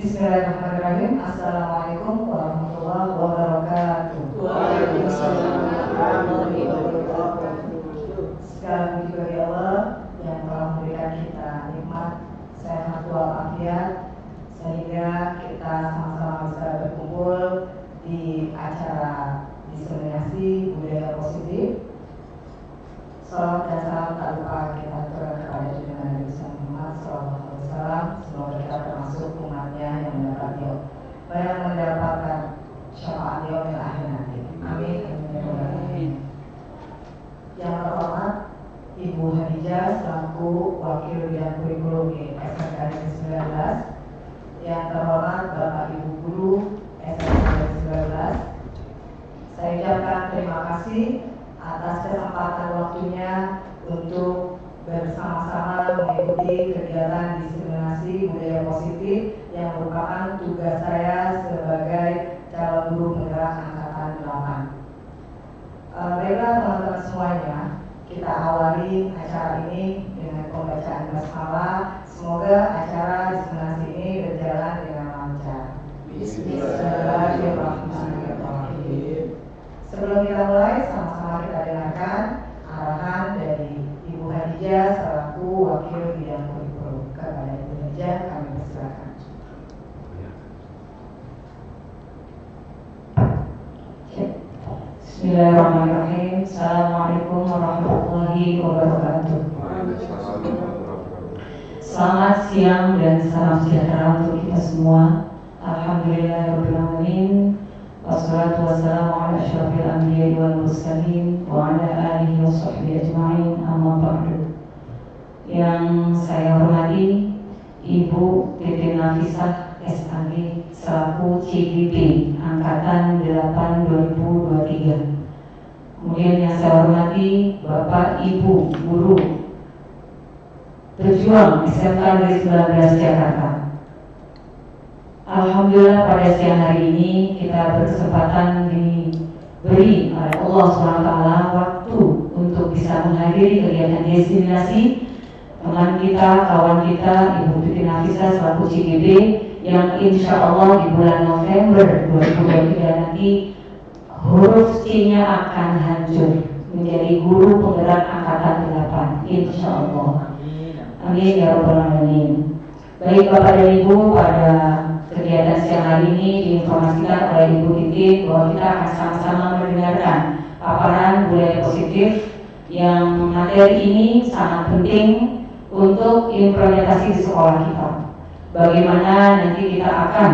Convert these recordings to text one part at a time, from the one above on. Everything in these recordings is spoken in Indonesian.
Bismillahirrahmanirrahim. Assalamualaikum warahmatullahi wabarakatuh. Waalaikumsalam warahmatullahi wabarakatuh. Segala puji bagi Allah yang telah memberikan kita nikmat sehat walafiat sehingga kita sama-sama bisa berkumpul di acara diseminasi budaya positif. Salawat dan salam tak lupa kita aturkan kepada junjungan Nabi Muhammad SAW. Semoga kita termasuk umatnya yang mendapatkan syafaat yaumil akhir nanti. Amin. Yang terhormat Ibu Hadijah selaku Wakil Bidang Kurikulum di SMK Negeri 19. Yang terhormat Bapak Ibu Guru SMK Negeri 19. Saya ucapkan terima kasih atas kesempatan waktunya untuk bersama-sama mengikuti kegiatan diseminasi budaya positif yang merupakan tugas saya sebagai calon guru penggerak angkatan 8. Baiklah teman-teman semuanya, kita awali acara ini dengan pembacaan basmalah. Semoga acara diseminasi ini berjalan dengan lancar. Bismillahirrahmanirrahim. Sebelum kita mulai, sama-sama kita dengarkan arahan dari Ibu Hadijah selaku Wakil Bidang Kurikulum. Kepada Ibu Hadijah kami persilakan. Bismillahirrahmanirrahim. Assalamualaikum warahmatullahi wabarakatuh. Selamat siang dan salam sejahtera untuk kita semua. Alhamdulillahirrahmanirrahim. Wassalatu wassalamu ala asyrafil anbiya'i wal mursalin wa ala alihi wa sahbihi ajma'in, amma ba'du. Yang saya hormati Ibu Titin Nafisah SAG selaku CGB Angkatan 8 2023. Kemudian yang saya hormati Bapak Ibu Guru Pejuang SMK Negeri 19 Jakarta. Alhamdulillah pada siang hari ini kita berkesempatan diberi oleh Allah SWT waktu untuk bisa menghadiri kegiatan diseminasi teman kita, kawan kita Ibu Titin Nafisah selaku CGB yang insya Allah di bulan November 2023 nanti huruf C-nya akan hancur menjadi guru penggerak angkatan 8 insya Allah. Amin ya rabbal alamin. Baik Bapak dan Ibu, pada kegiatan siang hari ini diinformasikan oleh Ibu Titin bahwa kita akan sama-sama mendengarkan paparan budaya positif yang materi ini sangat penting untuk implementasi di sekolah kita. Bagaimana nanti kita akan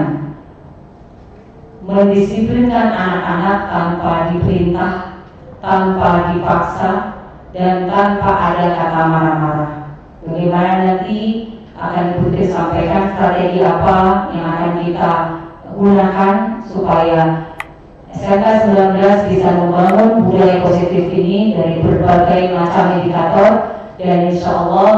mendisiplinkan anak-anak tanpa diperintah, tanpa dipaksa, dan tanpa ada kata marah-marah. Bagaimana nanti akan Ibu Titin sampaikan strategi apa yang akan kita gunakan supaya SMK 19 bisa membangun budaya positif ini dari berbagai macam indikator, dan insya Allah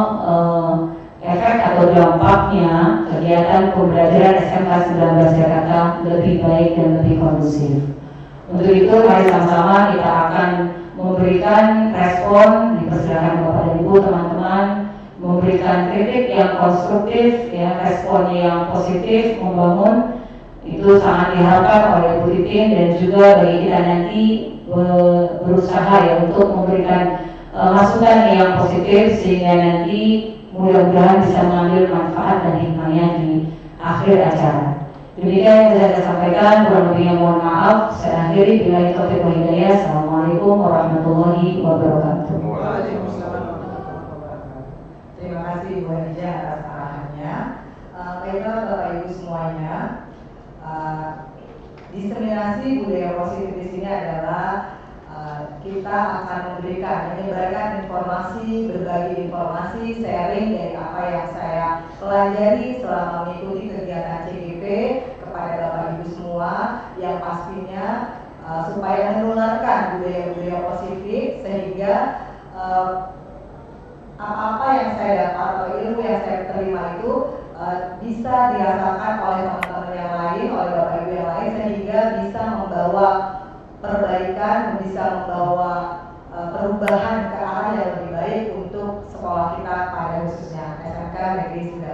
efek atau dampaknya kegiatan pembelajaran SMK 19 Jakarta lebih baik dan lebih kondusif. Untuk itu mari sama-sama kita akan memberikan respon, dipersilakan Bapak dan Ibu teman-teman memberikan kritik yang konstruktif, ya, respon yang positif, membangun. Itu sangat diharapkan oleh Bu Titin dan juga bagi kita nanti berusaha ya untuk memberikan masukan yang positif sehingga nanti mudah-mudahan bisa mengambil manfaat dan hikmahnya di akhir acara. Demikian yang bisa saya sampaikan, kurang lebihnya mohon maaf. Saya akhiri, billahi taufiq wal hidayah. Assalamualaikum warahmatullahi wabarakatuh. Terima kasih Ibu Hadijah atas arahannya. Baiklah Bapak Ibu semuanya, diseminasi budaya positif di sini adalah kita akan menyebarkan informasi, berbagi informasi, sharing dari apa yang saya pelajari selama mengikuti kegiatan CGP kepada Bapak Ibu semua, yang pastinya supaya menularkan budaya-budaya positif sehingga apa-apa yang saya dapat atau ilmu yang saya terima itu bisa dirasakan oleh teman-teman yang lain, oleh Bapak Ibu yang lain, sehingga bisa membawa perbaikan, bisa membawa perubahan ke arah yang lebih baik untuk sekolah kita pada khususnya SMK Negeri 19.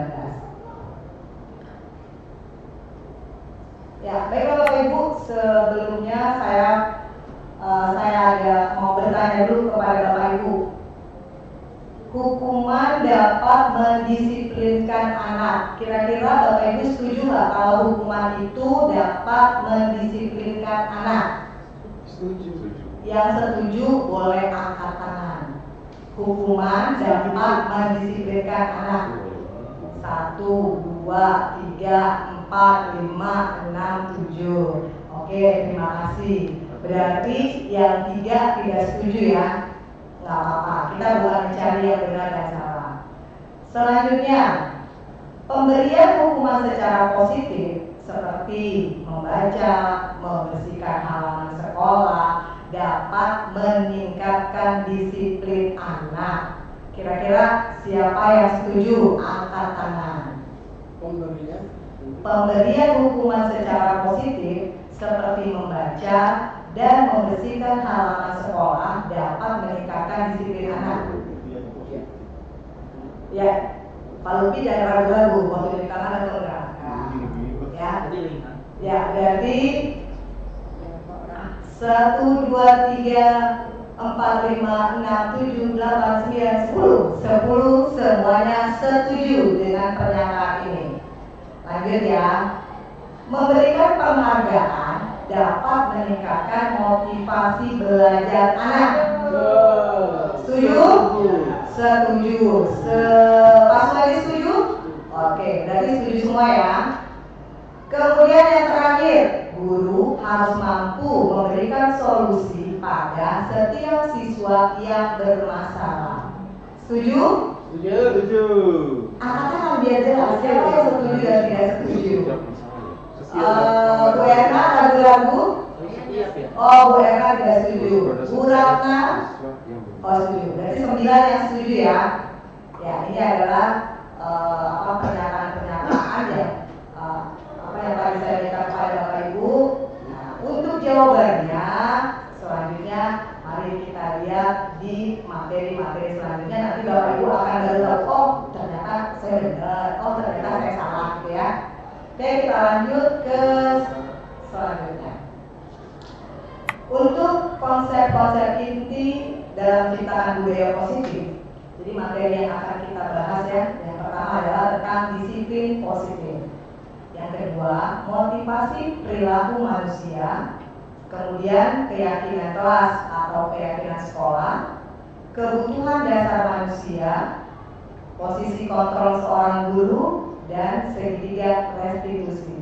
Ya, baik Bapak Ibu, sebelumnya saya ada mau bertanya dulu kepada Bapak Ibu. Hukuman dapat mendisiplinkan anak. Kira-kira Bapak Ibu setuju nggak kalau hukuman itu dapat mendisiplinkan anak? Setuju. Yang setuju boleh angkat tangan. Hukuman dapat mendisiplinkan anak. 1, 2, 3, 4, 5, 6, 7. Oke, terima kasih. Berarti yang 3 tidak setuju ya? Nggak apa-apa, kita bukan mencari yang benar dan salah. Selanjutnya, pemberian hukuman secara positif seperti membaca, membersihkan halaman sekolah dapat meningkatkan disiplin anak. Kira-kira siapa yang setuju? Angkat tangan. Pemberian hukuman secara positif seperti membaca dan membersihkan halaman sekolah dapat meningkatkan disiplin anak. Ya, Pak Lupi jangan ragu-ragu mau tunjuk tangan atau enggak. Ya, ya berarti 1, 2, 3, 4, 5, 6, 7, 8, 9, 10 semuanya setuju dengan pernyataan ini. Lanjut ya. Memberikan penghargaan dapat meningkatkan motivasi belajar anak. Setuju? Setuju. Pas lagi setuju? Oke, berarti setuju semua ya. Kemudian yang terakhir, guru harus mampu memberikan solusi pada setiap siswa yang bermasalah. Setuju? Setuju. Angkatnya biar jelas siapa yang setuju dan tidak setuju. Bu Erna ragu-ragu? Oh, Bu Erna tidak setuju. Bu Ratna? Oh, setuju. Berarti 9 yang setuju ya. Ya, ini adalah pernyataan-pernyataan yang yang tadi saya minta kepada Bapak Ibu. Nah, untuk jawabannya selanjutnya mari kita lihat di materi-materi selanjutnya. Nanti Bapak Ibu akan baru tahu, oh ternyata saya benar, oh ternyata saya salah gitu ya. Oke, kita lanjut ke selanjutnya. Untuk konsep-konsep inti dalam ciptaan budaya positif. Jadi materi yang akan kita bahas ya, yang pertama adalah tentang disiplin positif. Yang kedua, motivasi perilaku manusia. Kemudian keyakinan kelas atau keyakinan sekolah, kebutuhan dasar manusia, posisi kontrol seorang guru, dan segitiga restitusi.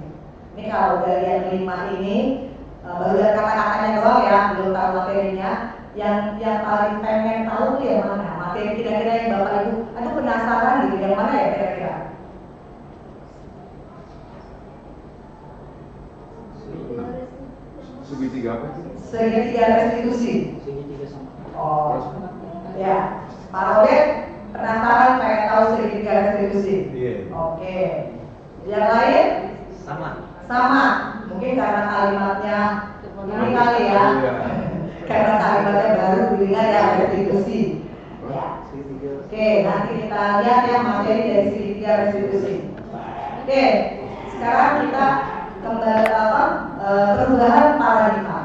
Ini kalau udah lihat 5 ini, baru lihat kata-katanya doang ya, belum tahu materinya. Yang paling pengen tahu tuh yang mana? Materi kira-kira yang Bapak Ibu, aduh penasaran gitu, yang mana ya kira-kira? Segitiga apa? Segitiga restitusi. Oh, ya. Pak Robert penasaran pengen tahu segitiga restitusi? Iya. Oke. Yang lain? Sama. Mungkin karena kalimatnya ini kali ya. Karena kalimatnya baru dilihat ya restitusi. Ya. Oke, nanti kita lihat ya materi dari segitiga restitusi. Oke, sekarang kita kembali perubahan paradigma.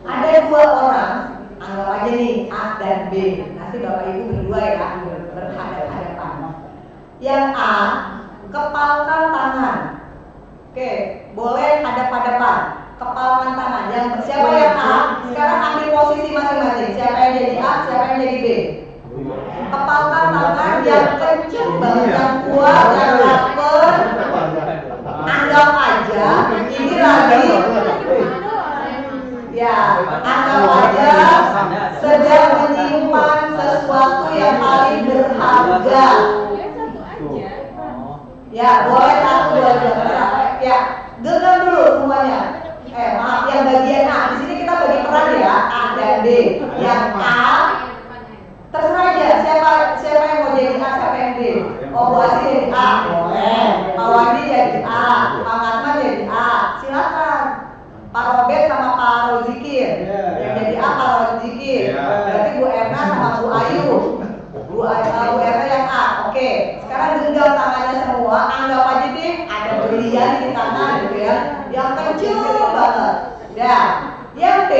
Ada 2 orang, anggap aja nih A dan B. Nanti Bapak Ibu berdua ya berhadapan-hadapan. Yang A kepalkan tangan. Oke, boleh hadap-hadapan. Kepalkan tangan. Yang siapa yang A? Sekarang ambil posisi masing-masing. Siapa yang jadi A, siapa yang jadi B? Kepalkan tangan yang kenceng banget, yang kuat, yang rapper. Anggap aja ini lagi ya, anggap aja sedang menyimpan sesuatu yang paling berharga. Ya, boleh 1, 2, 3. Ya, dengar dulu semuanya. Maaf, yang bagian A. Di sini kita bagi peran ya, A dan B. Yang A terserah aja siapa yang mau jadi A, siapa yang B. Oh, Bu Asi jadi A, boleh. Pak Wandi jadi A, Pak Matma jadi A, silakan. Pak Robert sama Pak Rozikir yang jadi A, Pak Rozikir. Berarti Bu Erna sama Bu Ayu. Bu Erna yang A. Oke, sekarang genggam tangannya semua. Anggap aja deh ada berlian di tangan gitu ya. Yang kenceng banget. Dan yang B,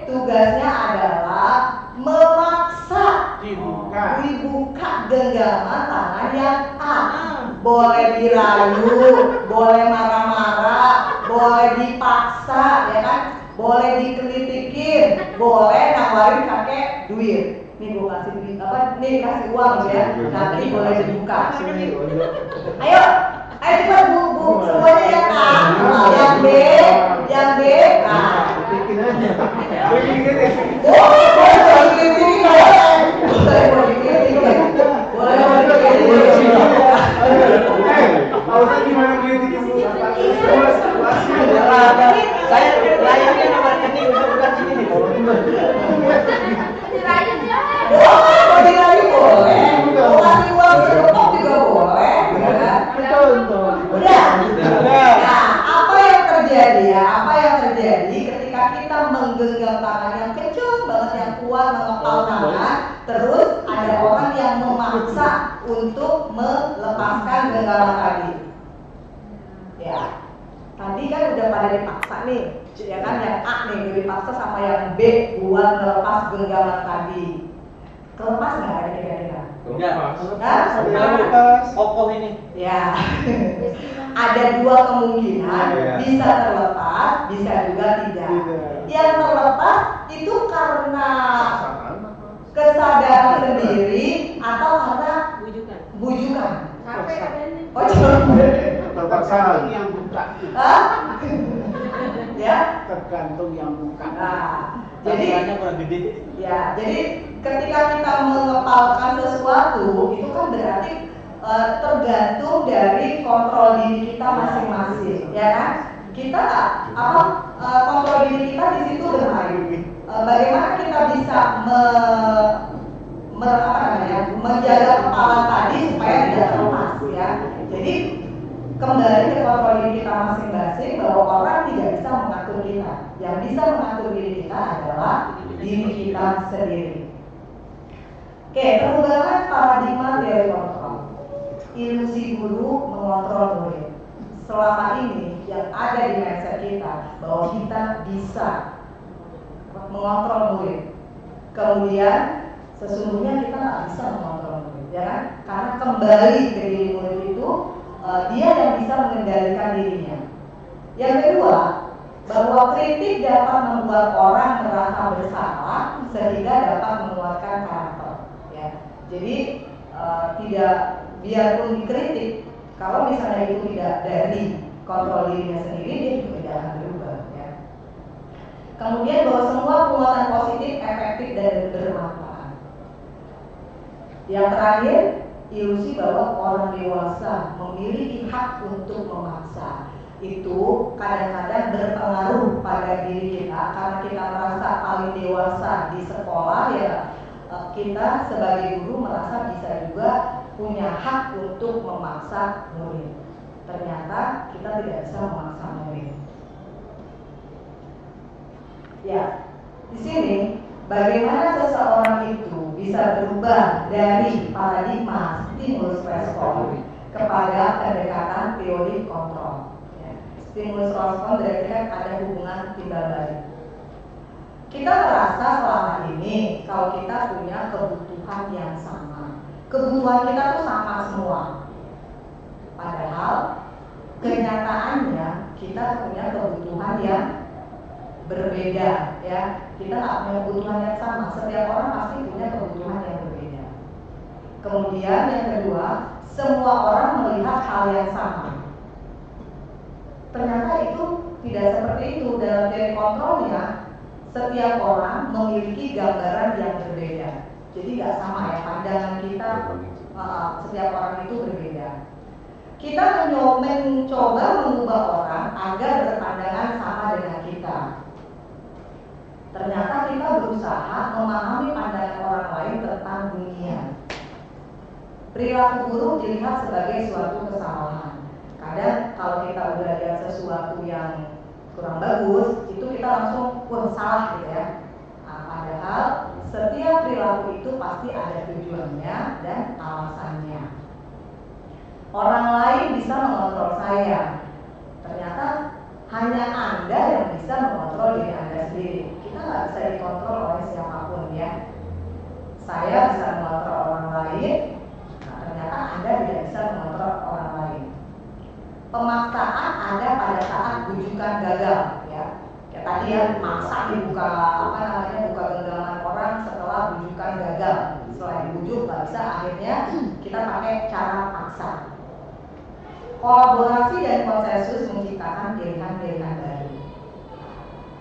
tugasnya adalah memaksa dibuka genggaman tangan yang A. Boleh dirayu, boleh marah-marah, boleh dipaksa, ya kan? Boleh dikelitikin, boleh nawarin kakek duit. Nih gue kasih duit apa? Nih kasih uang ya. Nanti boleh dibuka. Ayo, ayo cepat bu, semuanya yang A, yang B, yang B. Nah, Bikin aja. boleh dikelitikin, boleh dikelitikin, boleh dikelitikin. Harusnya gimana kritikin bu? Saya layaknya nomor rekening udah sini nih. Boleh dirayu boleh, mau kasih uang seketok juga boleh, ya kan? Udah. Nah, apa yang terjadi ya? Apa yang terjadi ketika kita menggenggam tangan yang kencang banget, yang kuat, mengepal tangan, terus ada orang yang memaksa untuk melepaskan genggaman tadi. Ya, tadi kan udah pada dipaksa nih, ya kan? Yang A nih udah dipaksa sama yang B buat melepas genggaman tadi. Kelepas nggak ada kira-kira? Enggak. Kokoh ini. Ya, ada dua kemungkinan, bisa terlepas, bisa juga tidak. Yang terlepas itu karena kesadaran sendiri atau karena bujukan. Oh, Terpaksa. Yang buka. Hah? Ya. Tergantung yang buka. Nah, Jadi jadi kurang gede. ya, jadi ketika kita mengepalkan sesuatu itu kan berarti tergantung dari kontrol diri kita masing-masing, ya kan? Kita kontrol diri kita di situ bermain. Bagaimana kita bisa menjaga kepala tadi supaya tidak terlepas, ya. Jadi kembali ke kontrol diri kita masing-masing bahwa orang tidak bisa mengatur kita. Yang bisa mengatur diri kita adalah diri kita sendiri. Oke, perubahan paradigma teori kontrol. Ilusi guru mengontrol murid. Selama ini yang ada di mindset kita bahwa kita bisa mengontrol murid. Kemudian sesungguhnya kita nggak bisa mengontrol murid, ya kan? Karena kembali ke diri murid itu dia yang bisa mengendalikan dirinya. Yang kedua, bahwa kritik dapat membuat orang merasa bersalah sehingga dapat menguatkan karakter. Ya, jadi tidak biarpun dikritik, kalau misalnya itu tidak dari kontrol dirinya sendiri, dia juga tidak akan berubah. Ya. Kemudian bahwa semua penguatan positif efektif dan bermanfaat. Yang terakhir, ilusi bahwa orang dewasa memiliki hak untuk memaksa. Itu kadang-kadang berpengaruh pada diri kita karena kita merasa paling dewasa di sekolah, ya kita sebagai guru merasa bisa juga punya hak untuk memaksa murid. Ternyata kita tidak bisa memaksa murid. Ya, di sini bagaimana seseorang itu bisa berubah dari paradigma stimulus respon kepada pendekatan teori kontrol. Stimulus respon berarti kan ada hubungan timbal balik. Kita merasa selama ini kalau kita punya kebutuhan yang sama, kebutuhan kita tuh sama semua. Padahal kenyataannya kita punya kebutuhan yang berbeda, ya. Kita nggak punya kebutuhan yang sama. Setiap orang pasti punya kebutuhan yang berbeda. Kemudian yang kedua, semua orang melihat hal yang sama. Ternyata itu tidak seperti itu. Dalam teori kontrolnya, setiap orang memiliki gambaran yang berbeda. Jadi nggak sama, ya, pandangan kita setiap orang itu berbeda. Kita mencoba mengubah orang agar berpandangan sama dengan kita. Ternyata kita berusaha memahami pandangan orang lain tentang dunia. Perilaku buruk dilihat sebagai suatu kesalahan. Kadang kalau kita udah lihat sesuatu yang kurang bagus, itu kita langsung salah gitu ya. Nah, padahal setiap perilaku itu pasti ada tujuannya dan alasannya. Orang lain bisa mengontrol saya. Ternyata hanya Anda yang bisa mengontrol diri Anda sendiri. Kita nggak bisa dikontrol oleh siapapun ya. Saya bisa mengontrol orang lain, nah, ternyata Anda tidak bisa mengontrol orang lain. Pemaksaan ada pada saat bujukan gagal ya. Kayak tadi ya, maksa dibuka buka genggaman orang setelah bujukan gagal. Setelah dibujuk nggak bisa, akhirnya kita pakai cara paksa. Kolaborasi dan konsensus menciptakan pilihan-pilihan baru.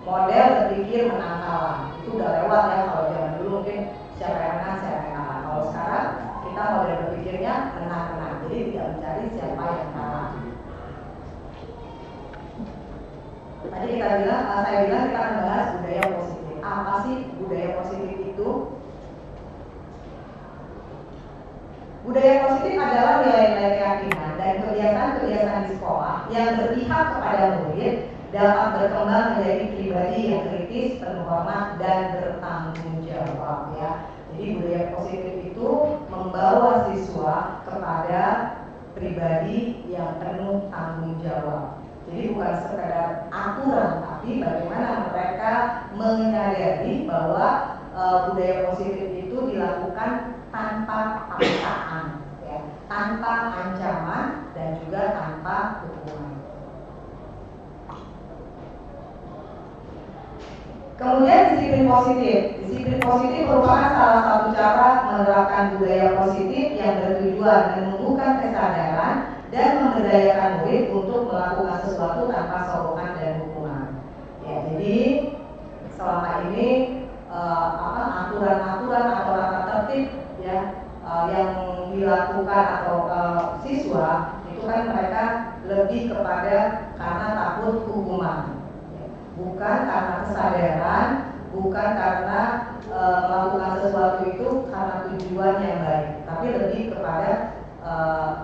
Model berpikir menang kalah itu udah lewat ya. Kalau zaman dulu mungkin siapa yang menang siapa yang kalah. Kalau sekarang kita model berpikirnya menang-menang. Jadi tidak mencari siapa yang kalah. Tadi saya bilang kita akan bahas budaya positif. Apa sih budaya positif itu? Budaya positif adalah nilai-nilai keyakinan dan kebiasaan-kebiasaan di sekolah yang berpihak kepada murid dapat berkembang menjadi pribadi yang kritis, penuh hormat, dan bertanggung jawab ya. Jadi budaya positif itu membawa siswa kepada pribadi yang penuh tanggung jawab. Jadi bukan sekedar aturan, tapi bagaimana mereka menyadari bahwa budaya positif itu dilakukan tanpa paksaan, ya, tanpa ancaman dan juga tanpa hukuman. Kemudian disiplin positif. Disiplin positif merupakan salah satu cara menerapkan budaya positif yang bertujuan menumbuhkan kesadaran dan memberdayakan murid untuk melakukan sesuatu tanpa sorokan dan hukuman. Ya, jadi selama ini aturan-aturan atau tata tertib ya yang dilakukan atau siswa itu kan mereka lebih kepada karena takut hukuman, bukan karena kesadaran, bukan karena melakukan sesuatu itu karena tujuan yang baik, tapi lebih kepada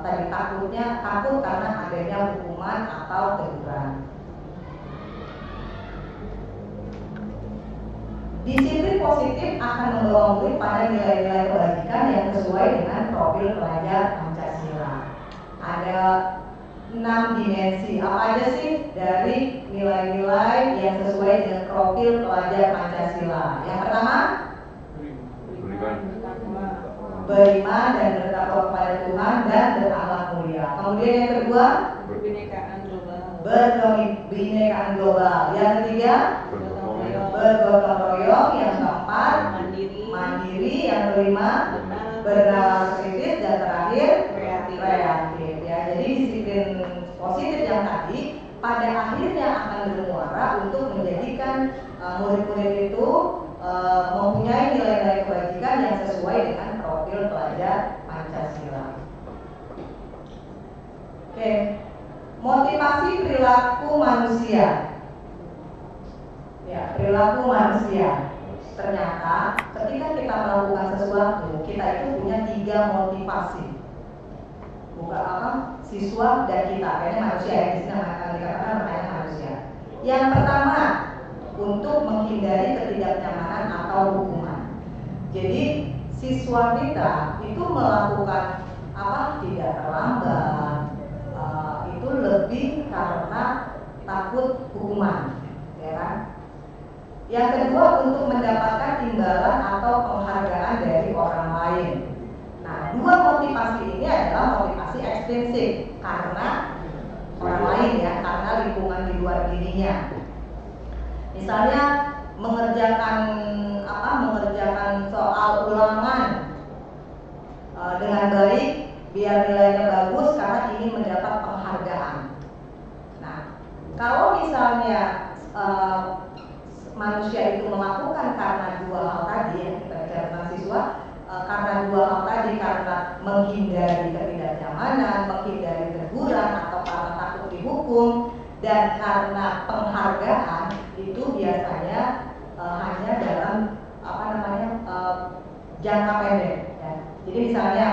tadi takut karena adanya hukuman atau teguran. Disiplin positif akan membawa murid pada nilai-nilai kebajikan yang sesuai dengan profil pelajar Pancasila. Ada 6 dimensi. Apa aja sih dari nilai-nilai yang sesuai dengan profil pelajar Pancasila? Yang pertama, beriman dan bertakwa kepada Tuhan dan berakhlak mulia. Kemudian yang kedua, Kebinekaan global. berkebinekaan global. Yang ketiga, bergotong royong. Yang keempat, mandiri. Yang kelima, bernalar kritis. Dan terakhir, kreatif. Ya, jadi disiplin positif yang tadi pada akhirnya akan bermuara untuk menjadikan murid-murid itu mempunyai nilai-nilai kebajikan yang sesuai dengan profil pelajar Pancasila. Oke, motivasi perilaku manusia. Ya, perilaku manusia. Ternyata ketika kita melakukan sesuatu, kita itu punya 3 motivasi. Bukan apa? Siswa dan kita. Kayaknya manusia ya, di sini dikatakan makanya manusia. Yang pertama, untuk menghindari ketidaknyamanan atau hukuman. Jadi siswa kita itu melakukan tidak terlambat, itu lebih karena takut hukuman, ya kan? Yang kedua, untuk mendapatkan imbalan atau penghargaan dari orang lain. Nah, 2 motivasi ini adalah motivasi ekstrinsik karena orang lain ya, karena lingkungan di luar dirinya. Misalnya mengerjakan soal ulangan dengan baik biar nilainya bagus karena ingin mendapat penghargaan. Nah, kalau misalnya manusia itu melakukan karena 2 hal tadi yang kita bicara tentang siswa, karena 2 hal tadi, karena menghindari ketidaknyamanan, menghindari teguran atau karena takut dihukum, dan karena penghargaan itu biasanya hanya dalam jangka pendek ya. Jadi misalnya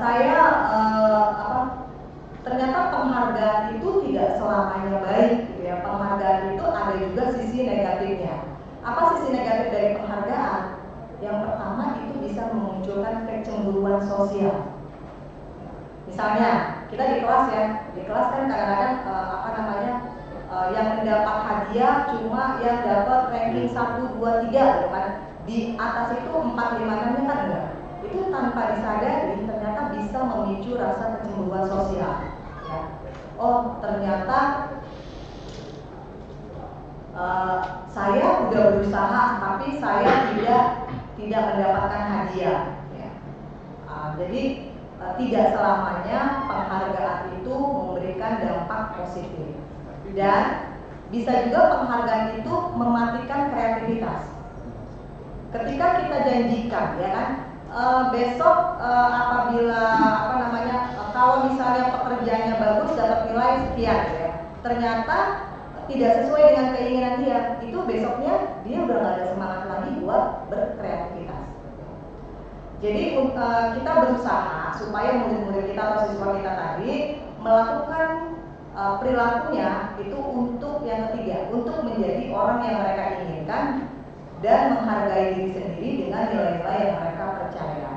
saya ternyata penghargaan itu tidak selamanya baik gitu ya. Penghargaan itu ada juga sisi negatifnya. Apa sisi negatif dari penghargaan? Yang pertama, itu bisa memunculkan kecemburuan sosial. Misalnya kita di kelas ya, Di kelas kan kadang-kadang yang mendapat hadiah cuma yang dapat ranking 1, 2, 3 gitu kan. Di atas itu 4, 5, 6 kan enggak. Itu tanpa disadari ternyata bisa memicu rasa kecemburuan sosial. Ya. Oh ternyata saya udah berusaha tapi saya tidak mendapatkan hadiah. Ya. Jadi tidak selamanya penghargaan itu memberikan dampak positif. Dan bisa juga penghargaan itu mematikan kreativitas. Ketika kita janjikan, ya kan, besok apabila kalau misalnya pekerjaannya bagus dapat nilai sekian, ya, ternyata tidak sesuai dengan keinginan dia, itu besoknya dia udah gak ada semangat lagi buat berkreativitas. Jadi kita berusaha supaya murid-murid kita atau siswa kita tadi melakukan perilakunya itu untuk yang ketiga, untuk menjadi orang yang mereka inginkan dan menghargai diri sendiri dengan nilai-nilai yang mereka percaya.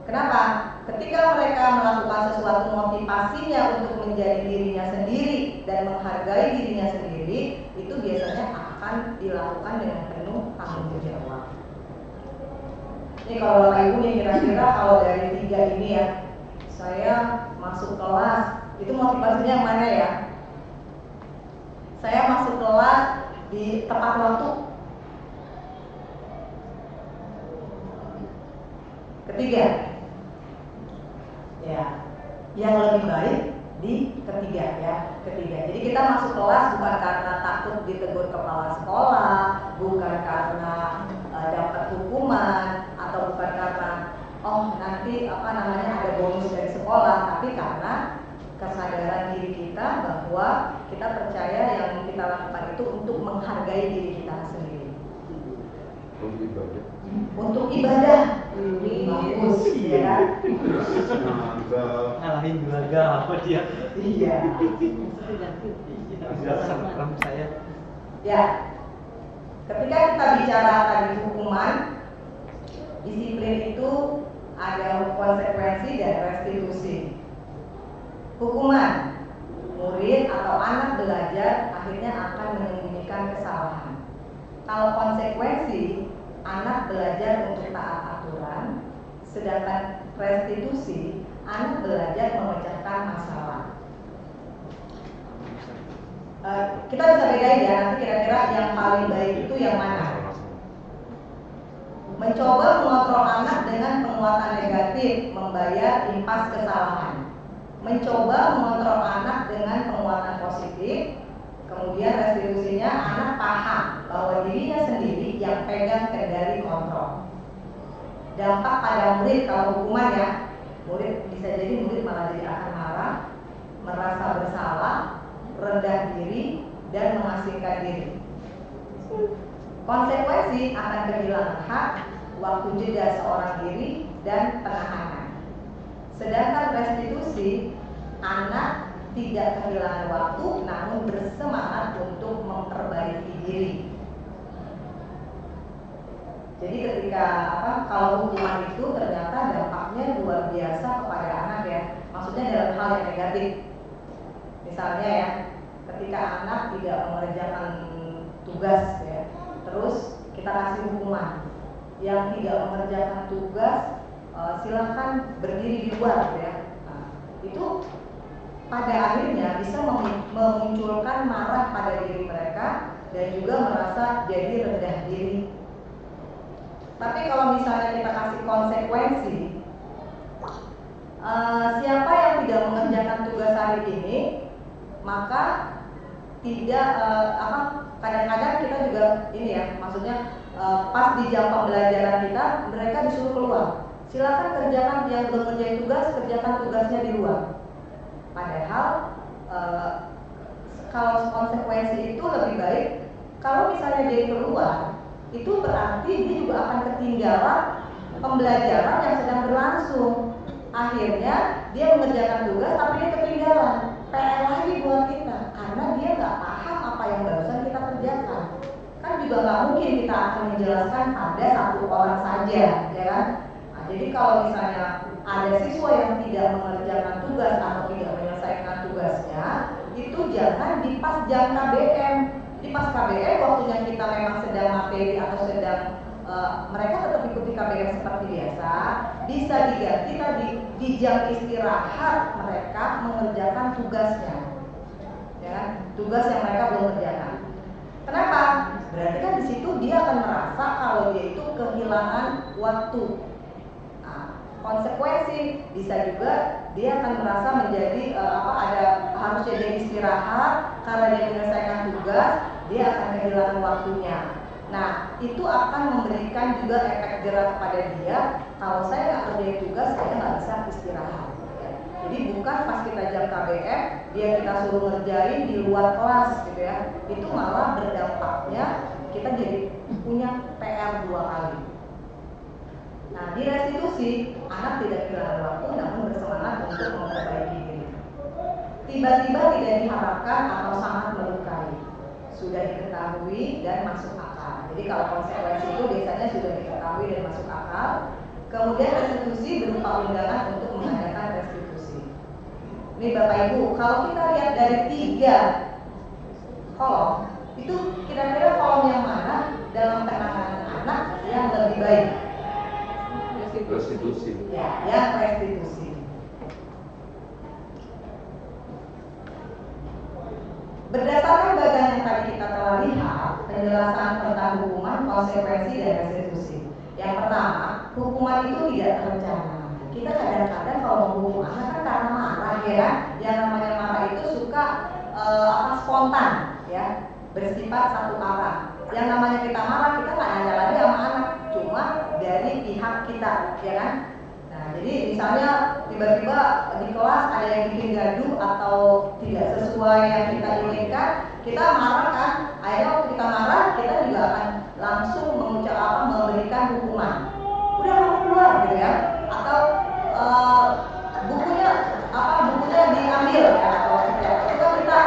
Kenapa? Ketika mereka melakukan sesuatu motivasinya untuk menjadi dirinya sendiri dan menghargai dirinya sendiri, itu biasanya akan dilakukan dengan penuh tanggung jawab. Ini kalau Bapak Ibu nih kira-kira kalau dari 3 ini ya, saya masuk kelas, itu motivasinya yang mana ya? Saya masuk kelas di tepat waktu. Ketiga, ya, yang lebih baik di ketiga ya, ketiga. Jadi kita masuk kelas bukan karena takut ditegur kepala sekolah, bukan karena dapat hukuman, atau bukan karena nanti ada bonus dari sekolah, tapi karena kesadaran diri kita bahwa kita percaya yang kita lakukan itu untuk menghargai diri kita sendiri. Untuk ibadah. Bagus, ya. Ngalahin keluarga apa dia? Iya. Serem saya. Ya. Ketika kita bicara tadi hukuman, disiplin itu ada konsekuensi dan restitusi. Hukuman, murid atau anak belajar akhirnya akan menyembunyikan kesalahan. Kalau konsekuensi, anak belajar untuk taat aturan, sedangkan restitusi, anak belajar memecahkan masalah. Kita bisa bedain ya, nanti kira-kira yang paling baik itu yang mana? Mencoba mengontrol anak dengan penguatan negatif, membayar impas kesalahan. Mencoba mengontrol anak dengan penguatan positif, kemudian restitusinya anak paham bahwa dirinya sendiri yang pegang kendali kontrol. Dampak pada murid kalau hukuman ya, murid bisa jadi murid malah jadi akan marah, merasa bersalah, rendah diri, dan mengasingkan diri. Konsekuensi akan kehilangan hak, waktu jeda seorang diri, dan penahanan. Sedangkan restitusi, anak tidak kehilangan waktu namun bersemangat untuk memperbaiki diri. Jadi ketika kalau hukuman itu ternyata dampaknya luar biasa kepada anak ya. Maksudnya dalam hal yang negatif. Misalnya ya, ketika anak tidak mengerjakan tugas ya, terus kita kasih hukuman. Yang tidak mengerjakan tugas silakan berdiri di luar ya. Nah, itu pada akhirnya bisa memunculkan marah pada diri mereka dan juga merasa jadi rendah diri. Tapi kalau misalnya kita kasih konsekuensi, siapa yang tidak mengerjakan tugas hari ini, maka tidak kadang-kadang kita juga ini ya, maksudnya pas di jam pembelajaran kita, mereka disuruh keluar. Silakan kerjakan yang belum mengerjakan tugas, kerjakan tugasnya di luar. Padahal kalau konsekuensi itu lebih baik kalau misalnya dia keluar, itu berarti dia juga akan ketinggalan pembelajaran yang sedang berlangsung. Akhirnya dia mengerjakan tugas tapi dia ketinggalan. PR lagi buat kita karena dia nggak paham apa yang barusan kita kerjakan. Kan juga nggak mungkin kita akan menjelaskan pada satu orang saja, ya kan? Nah, jadi kalau misalnya ada siswa yang tidak mengerjakan tugas atau tidak menyelesaikan menyelesaikan tugasnya itu jangan di pas jam KBM. Di pas KBM waktunya kita memang sedang materi atau sedang mereka tetap ikuti KBM seperti biasa, bisa diganti tadi di jam istirahat mereka mengerjakan tugasnya, ya, tugas yang mereka belum kerjakan. Kenapa? Berarti kan di situ dia akan merasa kalau dia itu kehilangan waktu. Konsekuensi bisa juga dia akan merasa menjadi harus jadi istirahat karena dia menyelesaikan tugas, dia akan kehilangan waktunya. Nah, itu akan memberikan juga efek jerak kepada dia. Kalau saya nggak kerjain tugas, saya nggak bisa istirahat. Jadi bukan pas kita jam KBM, dia kita suruh ngerjain di luar kelas gitu ya. Itu malah berdampaknya kita jadi punya PR 2 kali. Nah, di restitusi, anak tidak kehilangan waktu namun bersemangat untuk memperbaiki diri. Tiba-tiba tidak diharapkan atau sangat melukai, sudah diketahui dan masuk akal. Jadi kalau konsekuensi itu biasanya sudah diketahui dan masuk akal. Kemudian restitusi berupa undangan untuk mengadakan restitusi. Ini Bapak Ibu, kalau kita lihat dari 3 kolom, itu kira-kira kolom yang mana dalam penanganan anak yang lebih baik? Restitusi. Ya, yang restitusi. Berdasarkan bagian yang tadi kita telah lihat, penjelasan tentang hukuman, konsekuensi, dan restitusi. Yang pertama, hukuman itu tidak terencana. Kita kadang-kadang kalau menghukum anak kan karena marah ya, yang namanya marah itu suka spontan ya, bersifat satu arah. Yang namanya kita marah, kita nggak nanya lagi sama anak, cuma dari pihak kita, ya kan? Nah, jadi misalnya tiba-tiba di kelas ada yang bikin gaduh atau tidak sesuai yang kita inginkan, kita marah kan? Akhirnya waktu kita marah, kita juga akan langsung memberikan hukuman. Udah kamu keluar gitu ya? Atau bukunya diambil ya? Atau itu kan kita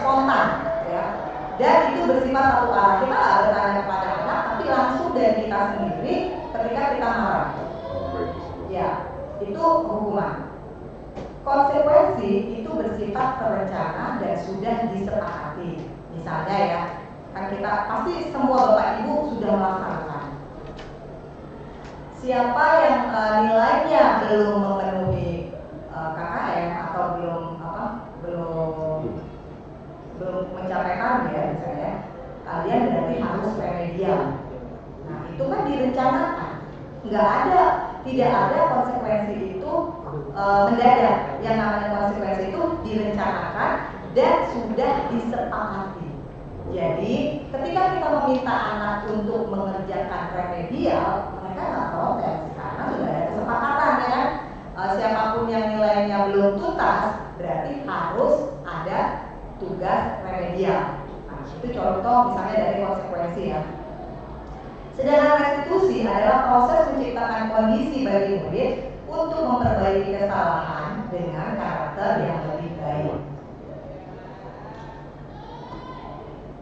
spontan ya. Dan itu bersifat satu arah. Kita nggak bertanya kepada anak, tapi langsung dari kita sendiri ketika kita marah. Ya, itu hukuman. Konsekuensi itu bersifat terencana dan sudah disepakati. Misalnya ya, kan kita pasti semua Bapak Ibu sudah melaksanakan. Siapa yang nilainya belum memenuhi KKM atau belum mencapai target, misalnya, kalian berarti harus remedial. Nah, itu kan direncanakan. Tidak ada konsekuensi itu mendadak. Yang namanya konsekuensi itu direncanakan dan sudah disepakati. Jadi, ketika kita meminta anak untuk mengerjakan remedial, mereka nggak protes karena sudah ada kesepakatan ya kan. Siapapun yang nilainya belum tuntas, berarti harus ada tugas remedial. Nah, itu contoh misalnya dari konsekuensi ya. Sedangkan restitusi adalah proses menciptakan kondisi bagi murid untuk memperbaiki kesalahan dengan karakter yang lebih baik.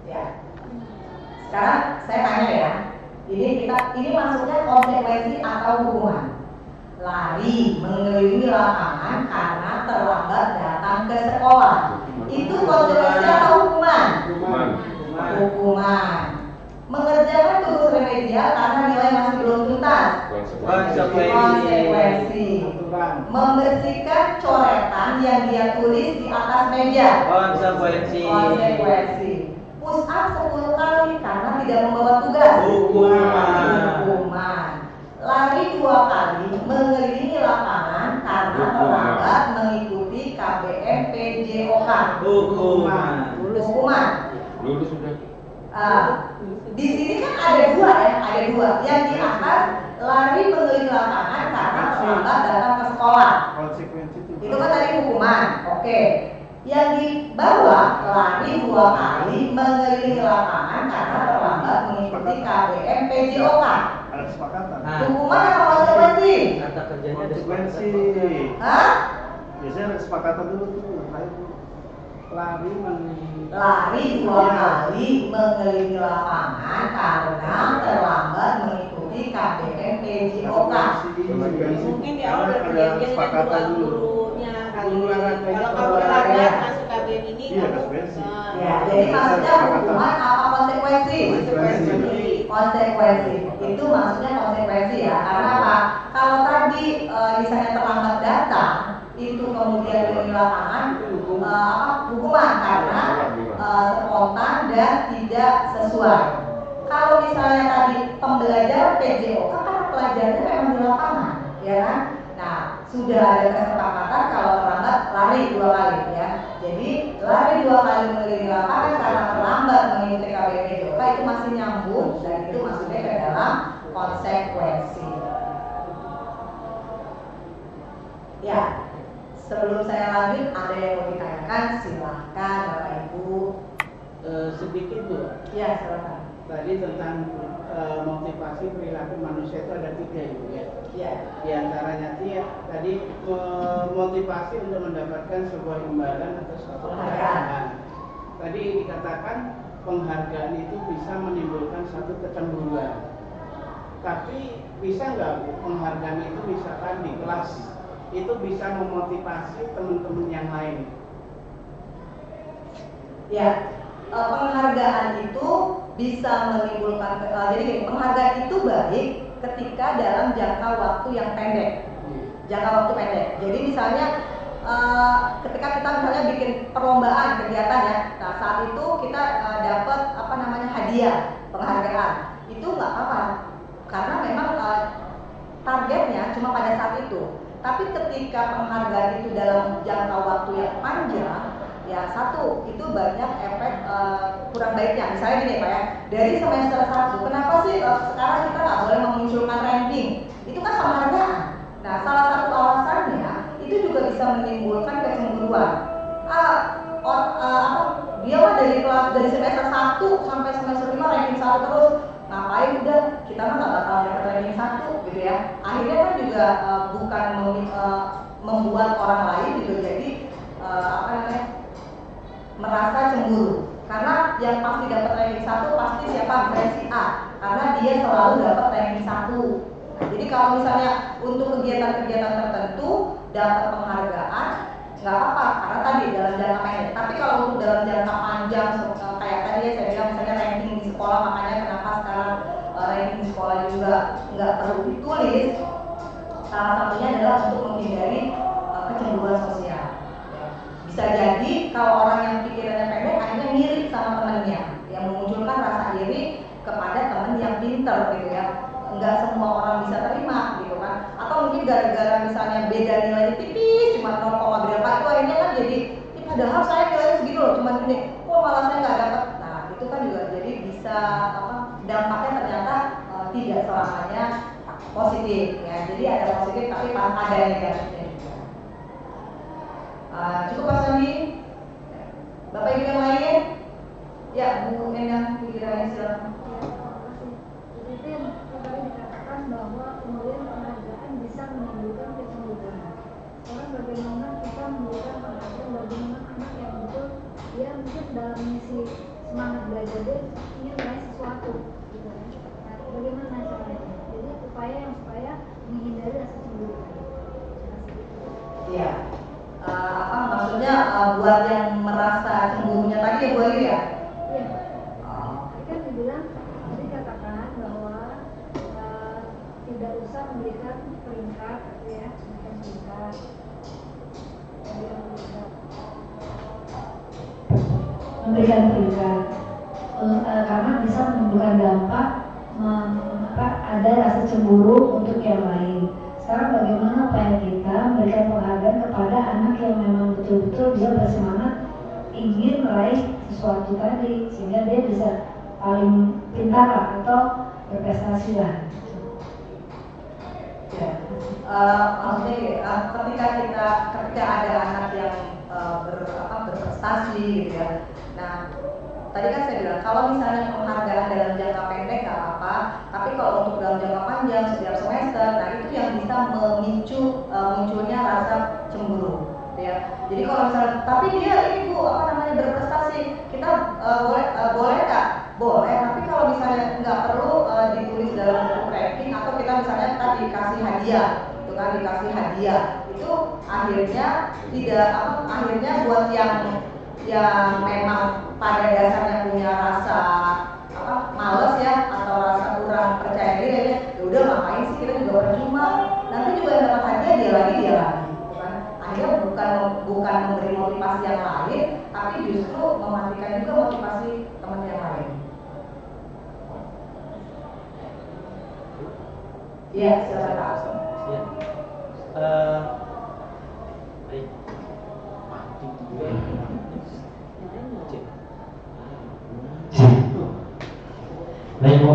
Ya. Sekarang saya tanya ya, ini masuknya konsekuensi atau hukuman? Lari mengelilingi lapangan karena terlambat datang ke sekolah. Itu konsekuensi atau hukuman? Hukuman. Mengerjakan tugas remedial karena nilai masih belum tuntas. Konsekuensi. Membersihkan coretan yang dia tulis di atas meja. Konsekuensi. Push up 10 kali karena tidak membawa tugas. Hukuman. Lari 2 kali mengelilingi lapangan karena terlambat mengikuti KBM PJOK. Hukuman. Lulus sudah. Di sini kan ada 2 ya, ada 2. Yang di atas lari mengelilingi lapangan karena terlambat datang ke sekolah. Konsekuensi Itu kan tadi hukuman. Oke. Yang di bawah lari 2 kali mengelilingi lapangan karena terlambat mengikuti KBM PJOK. Ada kesepakatan. Hukuman atau konsekuensi? Kata kerjanya ada Konsekuensi. Hah? Biasanya ada kesepakatan dulu tuh. Lari Lari 2 kali mengelilingi lapangan karena terlambat mengikuti mengikuti KBM PJOK. Mungkin di awal udah perjanjian dengan gurunya kali. Kalau kamu melanggar masuk KBM ini kamu Ya, jadi maksudnya hukuman apa konsekuensi? Konsekuensi. Itu maksudnya konsekuensi ya. Karena apa? Kalau tadi misalnya terlambat datang, itu kemudian di lapangan hukuman karena spontan dan tidak sesuai. Kalau misalnya tadi pembelajaran PJOK kan pelajarannya memang di lapangan, ya kan? Nah, sudah ada kesepakatan kalau terlambat lari 2 kali ya. Jadi lari 2 kali mengelilingi lapangan karena terlambat mengikuti KBM PJOK itu masih nyambung dan itu masuknya ke dalam konsekuensi. Ya, sebelum saya lanjut ada yang mau ditanyakan silahkan Bapak Ibu. Sedikit Bu. Ya, silakan. Tadi tentang motivasi perilaku manusia itu ada 3 Ibu ya. Ya. Di antaranya tadi motivasi untuk mendapatkan sebuah imbalan atau suatu penghargaan. Tadi dikatakan penghargaan itu bisa menimbulkan satu kecemburuan. Tapi bisa nggak Bu, penghargaan itu misalkan di kelas itu bisa memotivasi teman-teman yang lain? Ya, penghargaan itu bisa menimbulkan jadi penghargaan itu baik ketika dalam jangka waktu yang pendek. Jangka waktu pendek. Jadi misalnya ketika kita misalnya bikin perlombaan kegiatan ya, nah saat itu kita dapat hadiah penghargaan, itu nggak apa-apa karena memang targetnya cuma pada saat itu. Tapi ketika penghargaan itu dalam jangka waktu yang panjang, ya satu itu banyak efek kurang baiknya. Misalnya gini Pak ya, dari semester 1 kenapa sih sekarang kita nggak boleh memunculkan ranking? Itu kan penghargaan. Nah, salah satu alasannya itu juga bisa menimbulkan kecemburuan. Dia mah dari semester 1 sampai semester 5 ranking 1 terus, ngapain udah kita mah nggak bakal dapat ranking 1 gitu ya. Akhirnya kan juga bukan membuat orang lain gitu jadi merasa cemburu. Karena yang pasti dapat ranking 1 pasti siapa? Misalnya si A, karena dia selalu dapat ranking 1. Nah, jadi kalau misalnya untuk kegiatan-kegiatan tertentu dapat penghargaan nggak apa-apa karena tadi dalam jangka pendek. Tapi kalau untuk dalam jangka panjang kayak tadi ya saya bilang misalnya ranking di sekolah, makanya kenapa sekarang ranking di sekolah juga nggak perlu ditulis. Salah satunya adalah untuk menghindari kecemburuan sosial. Bisa jadi kalau orang yang pikirannya pendek akhirnya mirip sama temannya, yang memunculkan rasa iri kepada teman yang pinter gitu ya. Enggak semua orang bisa terima gitu kan. Atau mungkin gara-gara misalnya beda nilai tipis cuma 0, berapa itu akhirnya kan jadi padahal saya nilainya segitu loh, cuma gini, kok malah saya nggak dapat. Nah, itu kan juga jadi bisa dampaknya ternyata tidak selamanya positif ya. Jadi ada positif tapi ada negatifnya juga. Cukup Pak Sandi. Bapak Ibu yang lain? Ya, Bu Endang pikirannya silakan. Itu yang tadi dikatakan bahwa kemudian penghargaan bisa menimbulkan kecemburuan. Sekarang bagaimana kita memberikan penghargaan bagaimana anak yang betul dia mungkin dalam misi semangat belajar dia ingin meraih sesuatu gitu ya. Nah, bagaimana caranya? Jadi supaya menghindari rasa cemburu. Iya. Maksudnya buat yang merasa cemburunya tadi ya Bu Ayu ya? Iya. Tadi kan dibilang tadi katakan bahwa tidak usah memberikan peringkat gitu ya, memberikan peringkat. Memberikan peringkat karena bisa menimbulkan dampak ada rasa cemburu untuk yang lain. Sekarang bagaimana upaya kita memberikan penghargaan kepada anak yang memang betul-betul dia bersemangat ingin meraih sesuatu tadi sehingga dia bisa paling pintar lah, atau berprestasi lah. Ya. Maksudnya ketika ada anak yang berprestasi gitu ya. Nah, tadi kan saya bilang kalau misalnya penghargaan dalam jangka pendek nggak apa-apa, tapi kalau untuk dalam jangka panjang setiap semester, nah itu yang bisa memicu munculnya rasa cemburu, ya. Jadi kalau misalnya, tapi dia ini Bu berprestasi, kita boleh nggak boleh, tapi kalau misalnya nggak perlu ditulis dalam buku ranking atau kita misalnya tadi dikasih hadiah, itu kan dikasih hadiah, itu akhirnya tidak akhirnya buat yang memang pada dasarnya punya rasa males ya atau rasa kurang percaya diri ya udah ngapain sih kita juga percuma, nanti juga yang dapat hadiah dia lagi gitu kan. Akhirnya bukan memberi motivasi yang lain, tapi justru mematikan juga motivasi teman yang lain. Iya, silakan Pak. Baik. Baik Bu,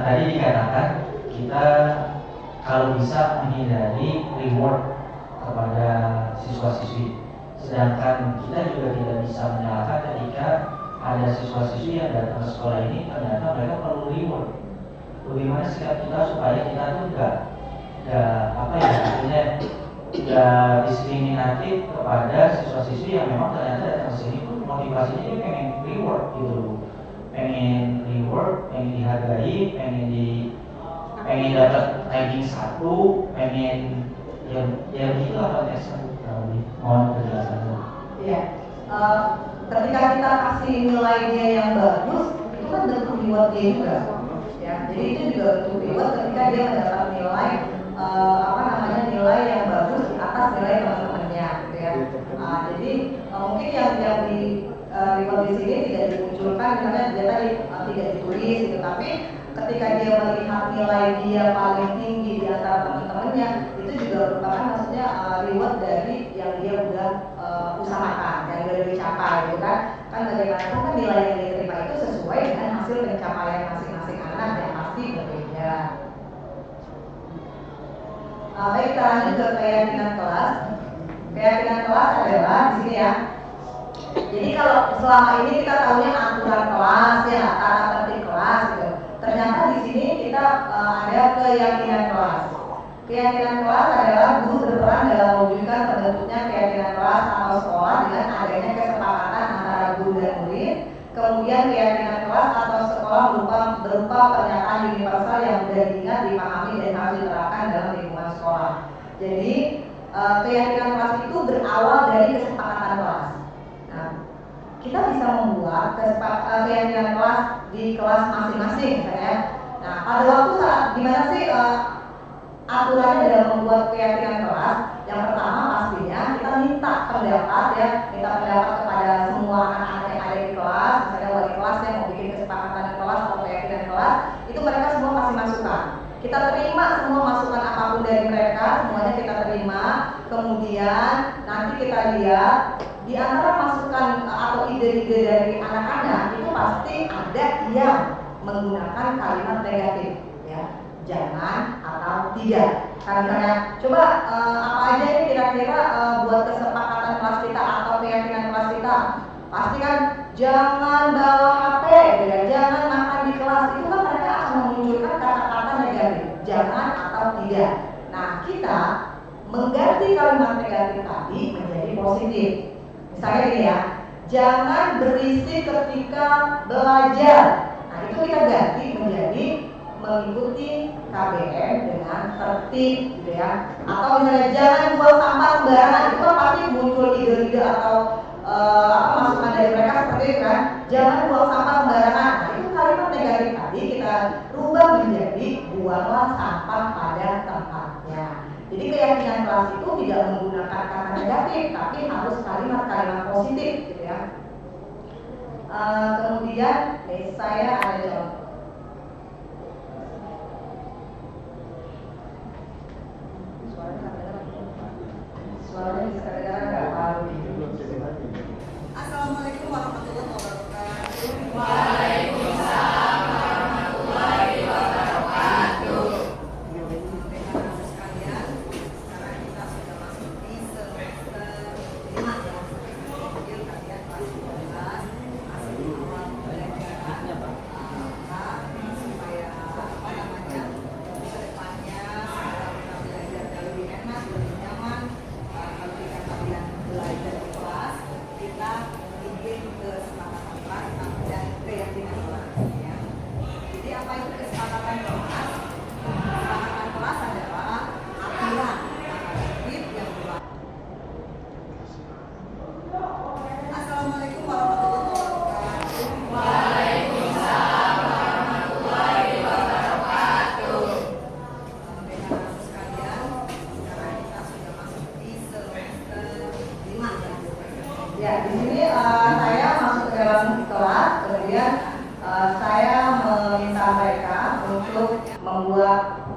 tadi dikatakan kita kalau bisa menghindari reward kepada siswa-siswi, sedangkan kita juga tidak bisa menyalahkan ketika ada siswa-siswi yang datang ke sekolah ini ternyata mereka perlu reward. Bagaimana sikap kita supaya kita tuh nggak diskriminatif kepada siswa-siswi yang memang ternyata datang ke sini pun motivasinya dia pengen reward gitu, pengen reward, pengen dihargai, pengen dapat ranking 1, pengen ya begitulah kontesnya. Mohon penjelasannya. Iya, ketika kita kasih nilai dia yang bagus, itu kan bentuk reward dia juga. Ya, jadi itu juga bentuk reward ketika dia mendapat nilai nilai yang bagus di atas nilai teman-temannya, gitu ya. Jadi mungkin yang di reward di sini tidak dimunculkan, misalnya dia tadi tidak ditulis, gitu, tapi ketika dia melihat nilai dia paling tinggi di antara teman-temannya, itu juga merupakan maksudnya reward dari yang dia udah usahakan, yang udah dicapai, gitu kan. Kan bagaimanapun kan nilai yang diterima itu sesuai dengan hasil pencapaian masing-masing anak yang pasti berbeda. Baik, kita lanjut ke keyakinan kelas. Keyakinan kelas adalah di sini ya. Jadi kalau selama ini kita tahunya aturan kelas ya, tata tertib kelas gitu. Ternyata di sini kita ada keyakinan kelas. Keyakinan kelas adalah guru berperan dalam mewujudkan terbentuknya keyakinan kelas atau sekolah dengan adanya kesepakatan antara guru dan murid. Kemudian keyakinan kelas atau sekolah berupa pernyataan universal yang mudah diingat, dipahami dan harus diterapkan dalam lingkungan sekolah. Jadi keyakinan kelas itu berawal dari kesepakatan kelas. Nah, kita bisa membuat keyakinan kelas di kelas masing-masing, misalnya. Nah, pada waktu saat gimana sih aturannya dalam membuat keyakinan kelas? Yang pertama pastinya kita minta pendapat ya, minta pendapat kepada semua anak-anak yang ada di kelas, misalnya wali kelas yang mau bikin kesepakatan kelas atau keyakinan kelas, itu mereka semua kasih masukan. Kita terima semua masukan apapun dari mereka, semuanya kita terima. Kemudian nanti kita lihat di antara masukan atau ide-ide dari anak-anak itu pasti ada yang menggunakan kalimat negatif, ya, jangan atau tidak. Misalnya, coba apa aja ini kira-kira buat kesepakatan kelas kita atau keyakinan kelas kita? Pasti kan jangan bawa HP, gitu ya, jangan makan di kelas. Itu kan mereka akan memunculkan kata-kata negatif, jangan atau tidak. Nah, kita mengganti kalimat negatif tadi menjadi positif. Misalnya gini ya, jangan berisik ketika belajar. Nah, itu kita ganti menjadi mengikuti KBM dengan tertib, gitu ya. Atau misalnya jangan buang sampah sembarangan. Itu pasti muncul ide-ide atau masukan dari mereka seperti itu kan. Jangan buang sampah sembarangan. Nah, itu kalimat negatif tadi kita rubah menjadi buanglah sampah pada tempatnya. Jadi keyakinan kelas itu tidak menggunakan kata negatif, tapi harus kalimat-kalimat positif, gitu ya. Kemudian saya ada contoh. Suaranya bisa kedengaran nggak Pak? Assalamualaikum warahmatullahi wabarakatuh. Waalaikumsalam warahmatullahi wabarakatuh. Teman-teman sekalian, sekarang kita sudah masuk di semester 5 ya. Mungkin kalian kelas 12 masih awal pembelajaran. Supaya kedepannya kita belajar lebih enak, lebih nyaman. Kalau kita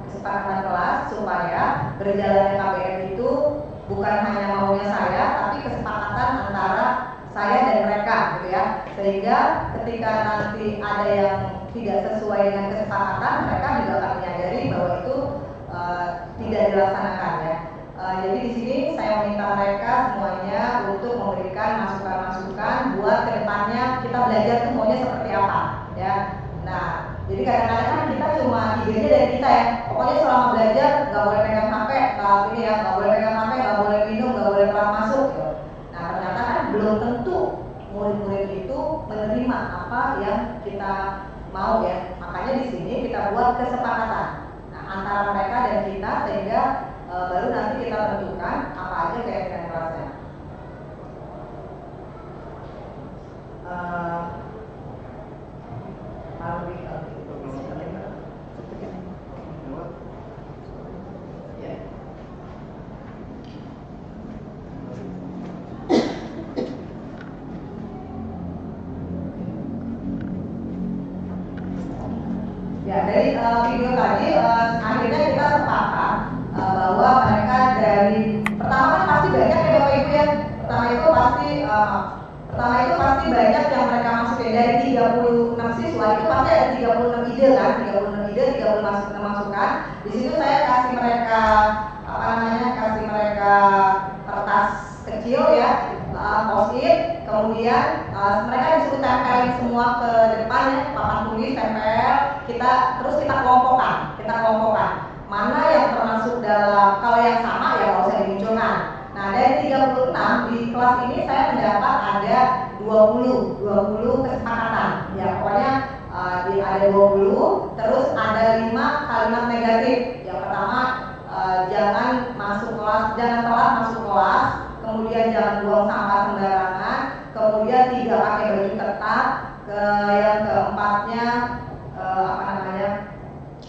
kesepakatan kelas supaya berjalannya KBM itu bukan hanya maunya saya, tapi kesepakatan antara saya dan mereka gitu ya. Sehingga ketika nanti ada yang tidak sesuai dengan kesepakatan, mereka juga akan menyadari bahwa itu tidak dilaksanakan ya. Jadi di sini saya meminta mereka semuanya untuk memberikan masukan-masukan buat kedepannya kita belajar tuh maunya seperti apa ya. Nah, jadi kadang-kadang kan kita cuma idenya dari kita ya. Pokoknya selama belajar nggak boleh pegang HP, nggak boleh pegang HP, nggak boleh minum, nggak boleh keluar masuk. Gitu. Nah, ternyata kan belum tentu murid-murid itu menerima apa yang kita mau ya. Makanya di sini kita buat kesepakatan antara mereka dan kita sehingga baru nanti kita tentukan apa aja keyakinan kelasnya. Ya, dari video tadi akhirnya kita sepakat bahwa mereka dari pertama kan pasti banyak ya Bapak Ibu ya. Pertama itu pasti banyak yang mereka masukin dari 36 siswa itu pasti ada 36 ide kan, 36 ide, 36 masukan. Di situ saya kasih mereka kasih mereka kertas kecil ya, post-it, kemudian mereka disuruh tempelin semua ke depan ya, papan tulis tempel, kita kelompokkan mana yang termasuk dalam, kalau yang sama ya nggak usah dimunculkan. Nah dari 36 di kelas ini saya mendapat ada 20 kesepakatan ya, pokoknya ada 20, terus ada 5 kalimat negatif. Yang pertama jangan telat masuk kelas, kemudian jangan buang sampah sembarangan, kemudian tidak pakai baju ketat, yang keempatnya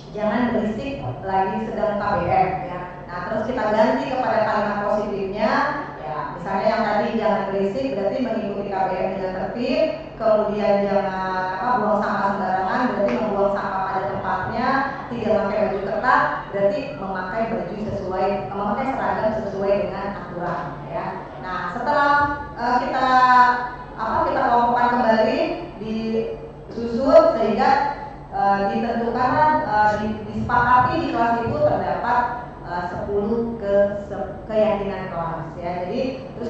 jangan berisik lagi sedang KBM ya. Nah terus kita ganti kepada kalimat positifnya ya, misalnya yang tadi jangan berisik berarti mengikuti KBM dengan tertib, kemudian jangan buang sampah sembarangan berarti membuang sampah pada tempatnya, tidak memakai baju ketat berarti memakai seragam sesuai dengan aturan ya. Nah setelah kita kelompokkan kembali, disusun sehingga ditentukan disepakati di kelas itu terdapat 10 keyakinan kelas ya. Jadi terus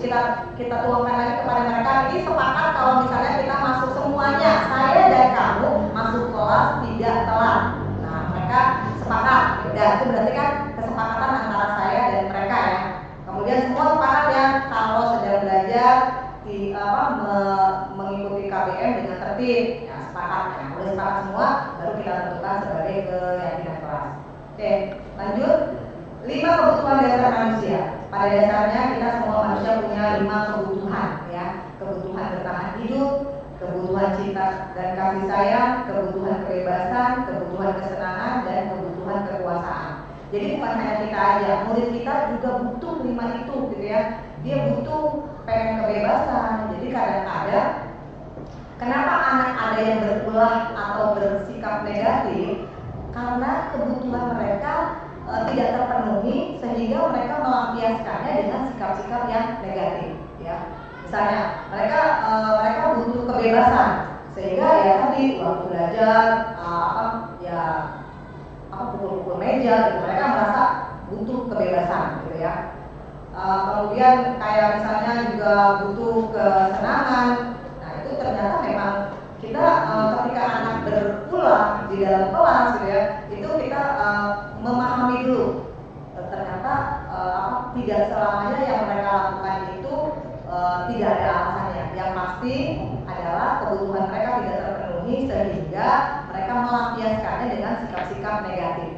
kita tuangkan lagi kepada mereka, ini sepakat kalau misalnya kita masuk semuanya, saya dan kamu masuk kelas tidak telat. Nah mereka sepakat ya, itu berarti kan kesepakatan antara saya dan mereka ya. Kemudian semua sepakat ya kalau sedang belajar mengikuti KBM dengan tertib ya, sepakat ya. Udah sepakat semua baru kita tentukan sebagai keyakinan kelas. Oke, lanjut. 5 kebutuhan dasar manusia. Pada dasarnya kita semua manusia punya 5 kebutuhan ya. Kebutuhan bertahan hidup, kebutuhan cinta dan kasih sayang, kebutuhan kebebasan, kebutuhan kesenangan, dan kebutuhan kekuasaan. Jadi bukan hanya kita aja, murid kita juga butuh 5 itu gitu ya. Dia butuh pengen kebebasan. Jadi kadang-kadang kenapa anak ada yang berulah atau bersikap negatif? Karena kebutuhan mereka tidak terpenuhi sehingga mereka melampiaskannya dengan sikap-sikap yang negatif ya. Misalnya mereka butuh kebebasan sehingga ya tadi waktu belajar pukul-pukul meja gitu, mereka merasa butuh kebebasan gitu ya. Kemudian kayak misalnya juga butuh kesenangan. Nah itu ternyata memang kita ketika anak berulah di dalam kelas gitu ya, itu kita memahami dulu ternyata tidak selamanya yang mereka lakukan itu tidak ada alasannya. Yang pasti adalah kebutuhan mereka tidak terpenuhi sehingga mereka melampiaskannya dengan sikap-sikap negatif.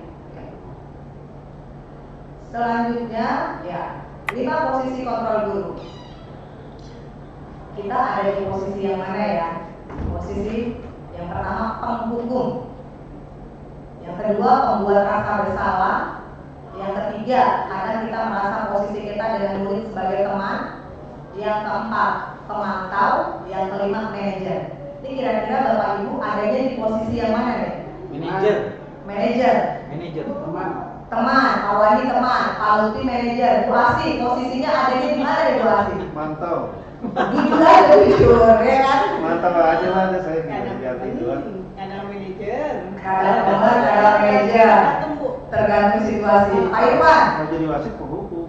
Selanjutnya ya 5 posisi kontrol guru. Kita ada di posisi yang mana ya? Posisi yang pertama penghukum, yang kedua pembuat rasa bersalah, yang ketiga kadang kita merasa posisi kita dengan murid sebagai teman, yang keempat pemantau, yang kelima manajer. Ini kira-kira Bapak Ibu adanya di posisi yang mana nih? Manajer. Manajer. Teman, Pak Wadi teman, Pak Lutfi manajer, Bu Asi posisinya adanya di mana ya Bu Asi? Mantau. Jujur aja, jujur, ya kan? Mantau aja lah, ada saya Kadang manajer. Kadang manajer. Tergantung situasi. Pak Irfan. Mau jadi wasit penghukum.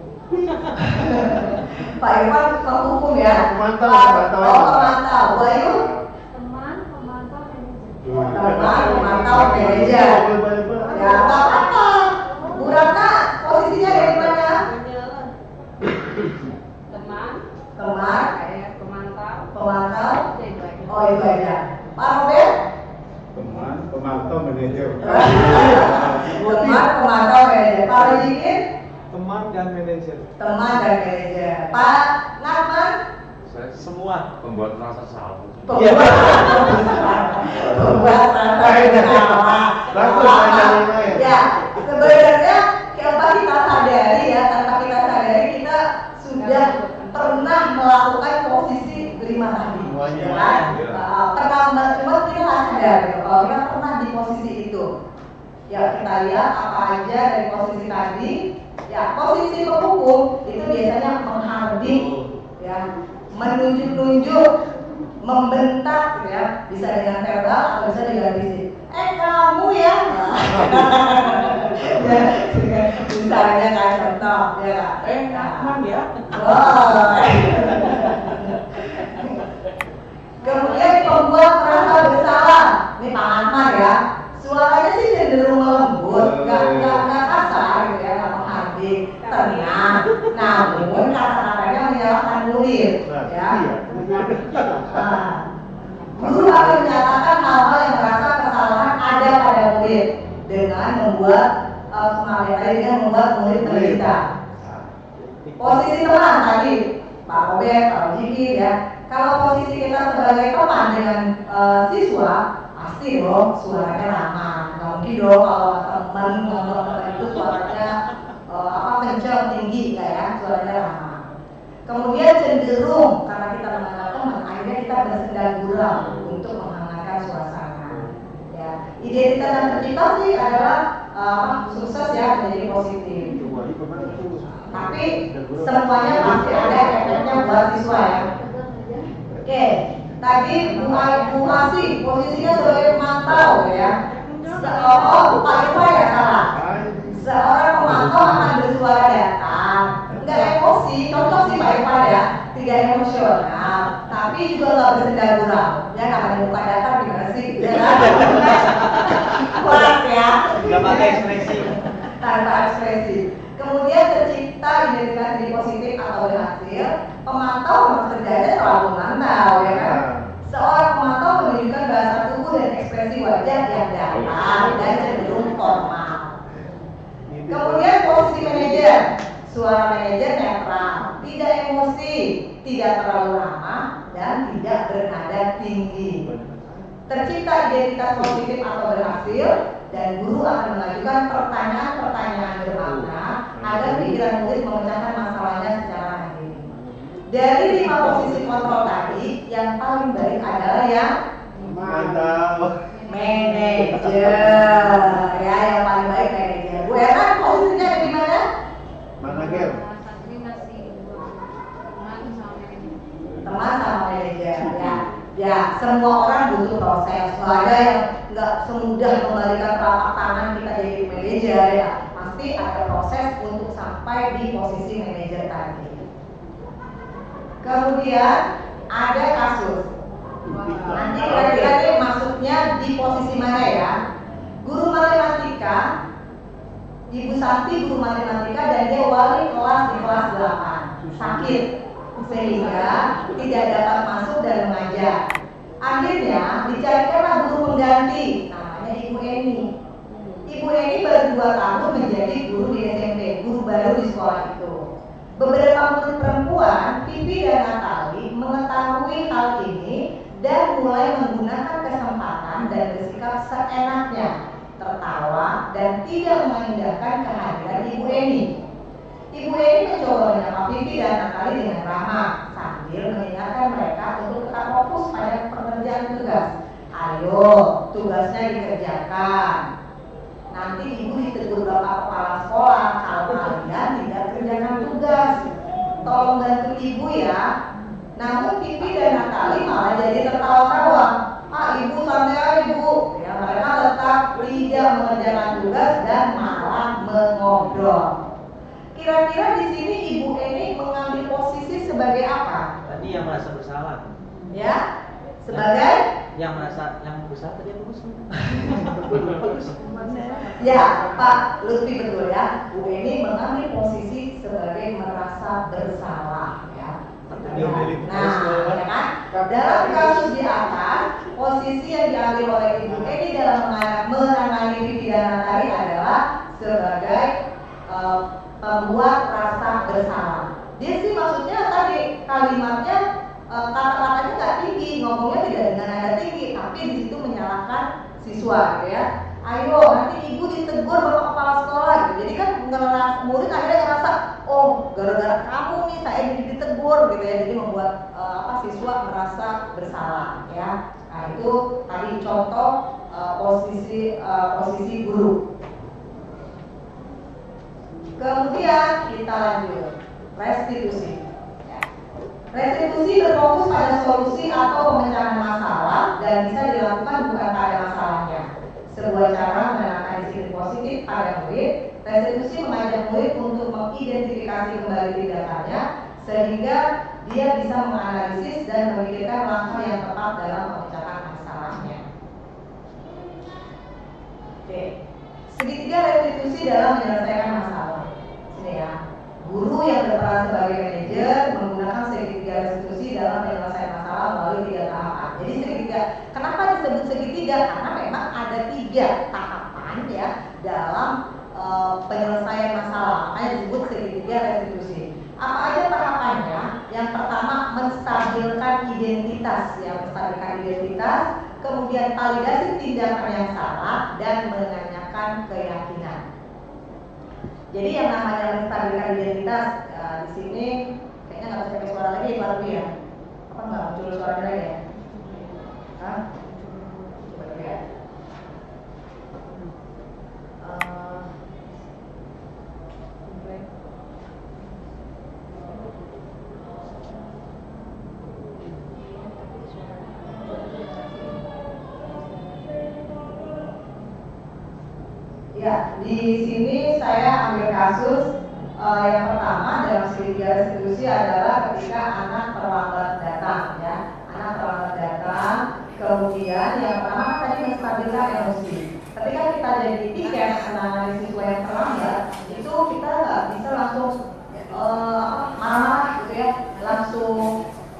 Pak Irfan penghukum ya. Pemantau. Pemantau. Bu Ayu. Teman pemantau manajer. Teman pemantau manajer. Ya, nggak apa-apa. Bu Ratna posisinya dari mana? Teman. Pemantau. Oh itu aja. Pak Robert. Teman, pemantau manajer. Teman pemantau manajer. Pak Rojikin. Teman dan manajer. Teman dan manajer. Pak Natman. Semua pembuat rasa salah. Pembuat rasa salah. Ya, sebenarnya tanpa kita sadari ya, tanpa kita sadari kita sudah pernah melakukan posisi 5 tadi. Pernah, cuma kita nggak sadar gitu, kalau kita pernah di posisi itu. Ya kita lihat apa aja dari posisi tadi. Ya posisi penghukum itu biasanya menghardik, ya, menunjuk-nunjuk, membentak, ya, bisa dengan verbal atau bisa dengan fisik. Kamu ya, misalnya kayak contoh, ya kan? ya. Kemudian pembuat merasa bersalah, ini Pak Ahmad ya, suaranya sih cenderung lembut, nggak kasar, gitu ya, nggak menghardik, tenang, namun kata-katanya menyalahkan murid, ya. Guru akan menyatakan hal-hal yang merasa kesalahan ada pada murid dengan membuat murid menderita. Posisi teman tadi, Pak Robert, Pak Jiki, ya. Kalau posisi kita sebagai teman dengan siswa, pasti dong suaranya ramah. Nggak mungkin dong kalau teman ngobrol itu suaranya kencang tinggi, nggak ya, suaranya ramah. Kemudian cenderung karena kita mengenal teman, akhirnya kita bersenda gurau untuk menghangatkan suasana. Ya, identitas yang tercipta sih adalah sukses ya, menjadi positif. Tapi semuanya pasti ada efeknya buat siswa ya. Oke, tadi Bu Asi posisinya sebagai pemantau ya. Pak Irfan ya salah. Seorang pemantau akan bersuara datar, nggak emosi, contoh sih Pak Irfan ya, tidak emosional, tapi juga nggak bersenda gurau. Ya namanya muka datar gimana sih? Kuat ya. Nggak pakai ekspresi. Tanpa ekspresi. Kemudian tercipta identitas diri positif atau berhasil. Pemantau memang kerjanya selalu memantau, ya kan? Seorang pemantau menunjukkan bahasa tubuh dan ekspresi wajah yang datar dan cenderung formal. Kemudian posisi manajer, suara manajer netral, tidak emosi, tidak terlalu ramah, dan tidak bernada tinggi. Tercipta identitas positif atau berhasil, dan guru akan mengajukan pertanyaan-pertanyaan bermakna agar pikiran murid memecahkan masalahnya secara mandiri. Dari 5 posisi kontrol tadi, yang paling baik adalah yang manajer, ya, yang paling baik manajer. Bu Erna posisinya di mana? Manager. Teman sama manajer, ya. Ya, semua orang butuh proses. Kalau ada yang nggak semudah membalikan telapak tangan kita jadi manajer, ya, pasti ada proses untuk sampai di posisi manajer tadi. Kemudian ada kasus. Nanti kira-kira ini maksudnya di posisi mana ya? Guru matematika, Ibu Santi guru matematika dan dia wali kelas di kelas 8, sakit sehingga tidak dapat masuk dan mengajar. Akhirnya dicarikanlah guru pengganti, namanya Ibu Eni. Ibu Eni baru 2 tahun menjadi guru di SMP, guru baru di sekolah itu. Beberapa murid perempuan, Pipi dan Natali, mengetahui hal ini dan mulai menggunakan kesempatan dan bersikap seenaknya, tertawa dan tidak mengindahkan kehadiran Ibu Eni. Ibu Eni mencoba menyapa Pipi dan Natali dengan ramah sambil mengingatkan mereka untuk tetap fokus pada pekerjaan tugas. Ayo, tugasnya dikerjakan. nanti ibu ditegur bapak kepala sekolah kalau kalian tidak kerjakan tugas. Tolong bantu ibu ya. Namun Pipi dan Natali malah jadi tertawa-tawa. Ah, ibu santai aja ibu. Ya, mereka tetap tidak mengerjakan tugas dan malah mengobrol. Kira-kira di sini Ibu Eni mengambil posisi sebagai apa? Tadi yang merasa bersalah. Ya, sebagai yang merasa yang bersalah tadi bagus. Ya, Pak Lutfi betul ya. Bu Eni mengambil posisi sebagai merasa bersalah ya. Nah, ya kan? Dalam kasus di atas, posisi yang diambil oleh Ibu Eni dalam menangani Pipi dan Natali adalah sebagai membuat rasa bersalah. Dia sih maksudnya tadi kalimatnya kata-katanya nggak tinggi, ngomongnya tidak dengan nada tinggi, tapi di situ menyalahkan siswa, gitu ya. Ayo nanti ibu ditegur bapak kepala sekolah, gitu. Jadi kan murid akhirnya ngerasa, oh gara-gara kamu nih saya jadi ditegur, gitu ya. Jadi membuat siswa merasa bersalah, ya. Nah itu tadi contoh posisi guru. Kemudian kita lanjut restitusi. Restitusi berfokus pada solusi atau pemecahan masalah dan bisa dilakukan bukan pada masalahnya. Sebuah cara menanamkan disiplin positif pada murid. Restitusi mengajak murid untuk mengidentifikasi kembali tindakannya sehingga dia bisa menganalisis dan memikirkan langkah yang tepat dalam pemecahan masalahnya. Oke. Segitiga restitusi dalam menyelesaikan masalah. Sini ya. Guru yang berperan sebagai manajer menggunakan segitiga restitusi dalam menyelesaikan masalah melalui 3 tahapan. Jadi segitiga, kenapa disebut segitiga? Karena memang ada 3 tahapan ya dalam penyelesaian masalah. Makanya disebut segitiga restitusi. Apa aja tahapannya? Yang pertama menstabilkan identitas, ya menstabilkan identitas. Kemudian validasi tindakan yang salah dan menanyakan keyakinan. Jadi yang namanya menstabilkan identitas di sini kayaknya nggak bisa pakai suara lagi ya Pak Rubi ya? Apa nggak muncul suaranya lagi ya? Hah? Coba lihat. Ya, di sini saya ambil kasus yang pertama dalam segitiga restitusi adalah ketika anak terlambat datang, ya. Anak terlambat datang, kemudian yang pertama tadi menstabilkan emosi. Ketika kita jadi tiket menangani siswa yang terlambat, itu kita nggak bisa langsung marah gitu ya, langsung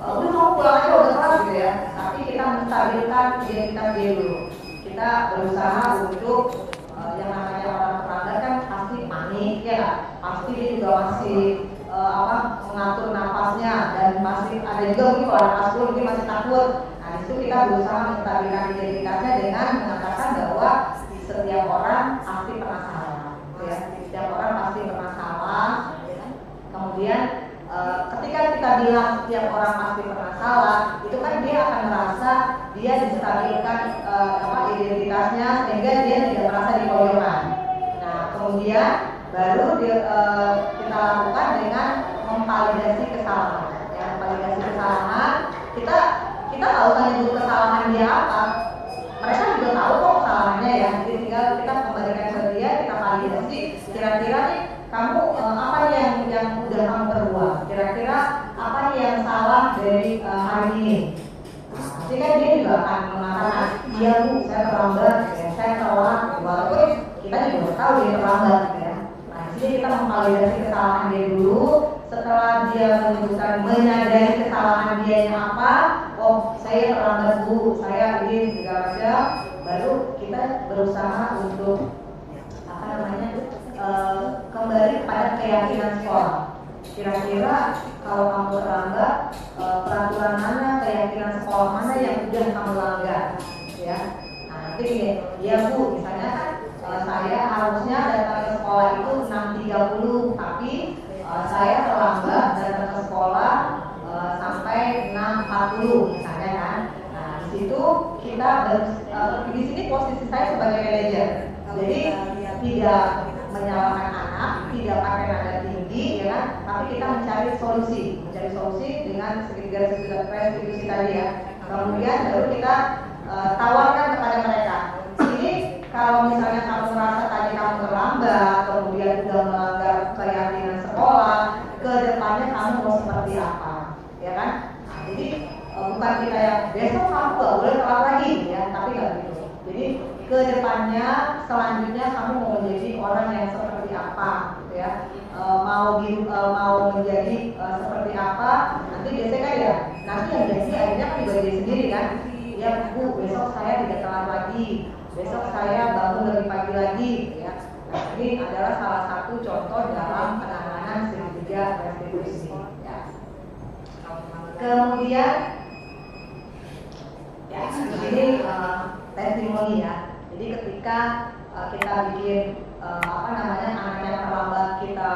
udah mau pulang aja udah kelas gitu ya. Tapi kita menstabilkan identitas dia dulu. Kita berusaha untuk yang namanya orang terlambat kan pasti panik ya kan? Pasti dia juga masih mengatur nafasnya dan masih ada juga mungkin kalau anak kelas 10 mungkin masih takut. Nah itu kita berusaha menstabilkan identitasnya dengan mengatakan bahwa setiap orang pasti pernah salah, ya. Setiap orang pasti pernah salah. Kemudian ketika kita bilang setiap orang pasti pernah salah, itu kan dia akan merasa dia distabilkan identitasnya sehingga dia tidak merasa dikoyokkan. Nah kemudian baru kita lakukan dengan memvalidasi kesalahan. Ya, memvalidasi kesalahan kita nggak usah nyebut kesalahan dia apa. Mereka juga tahu kok kesalahannya ya. Jadi tinggal kita kembalikan ke dia, kita validasi. Kira-kira nih kamu apa yang udah kamu perbuat? Kira-kira apa yang salah dari hari ini? Pasti kan dia juga akan mengatakan, iya bu, saya terlambat, ya, saya telat, walaupun kita juga tahu dia terlambat, ya. Nah, jadi kita memvalidasi kesalahan dia dulu. Setelah dia menyebutkan menyadari kesalahan dia yang apa, oh saya terlambat bu, saya ini segala macam, baru kita berusaha untuk kembali pada keyakinan sekolah. Kira-kira kalau kamu terlambat, peraturan mana, keyakinan sekolah mana yang sudah kamu langgar, ya? Nah nanti gini, ya bu, misalnya kan saya harusnya datang ke sekolah itu 6.30, tapi saya terlambat datang ke sekolah sampai 6.40 misalnya kan. Nah di situ kita di sini posisi saya sebagai manajer. Jadi tidak pakai nada tinggi, ya kan? Tapi kita mencari solusi dengan segitiga restitusi tadi ya. Kemudian baru kita tawarkan kepada mereka. Ini kalau misalnya kamu merasa tadi kamu terlambat, kemudian sudah melanggar keyakinan sekolah, ke depannya kamu mau seperti apa, ya kan? Nah, jadi bukan kita yang besok kamu gak boleh telat lagi, ya, tapi nggak gitu. Jadi ke depannya selanjutnya kamu mau menjadi orang yang seperti apa, gitu ya? Mau menjadi seperti apa? Nanti biasanya kan ya, nanti yang jadi akhirnya kan juga diri sendiri kan? Ya Bu, besok saya tidak telat lagi, besok saya bangun lebih pagi lagi, ya. Nah, ini adalah salah satu contoh dalam penanganan segitiga restitusi. Ya. Kemudian, ya ini testimoni ya. Jadi ketika kita bikin anak yang terlambat kita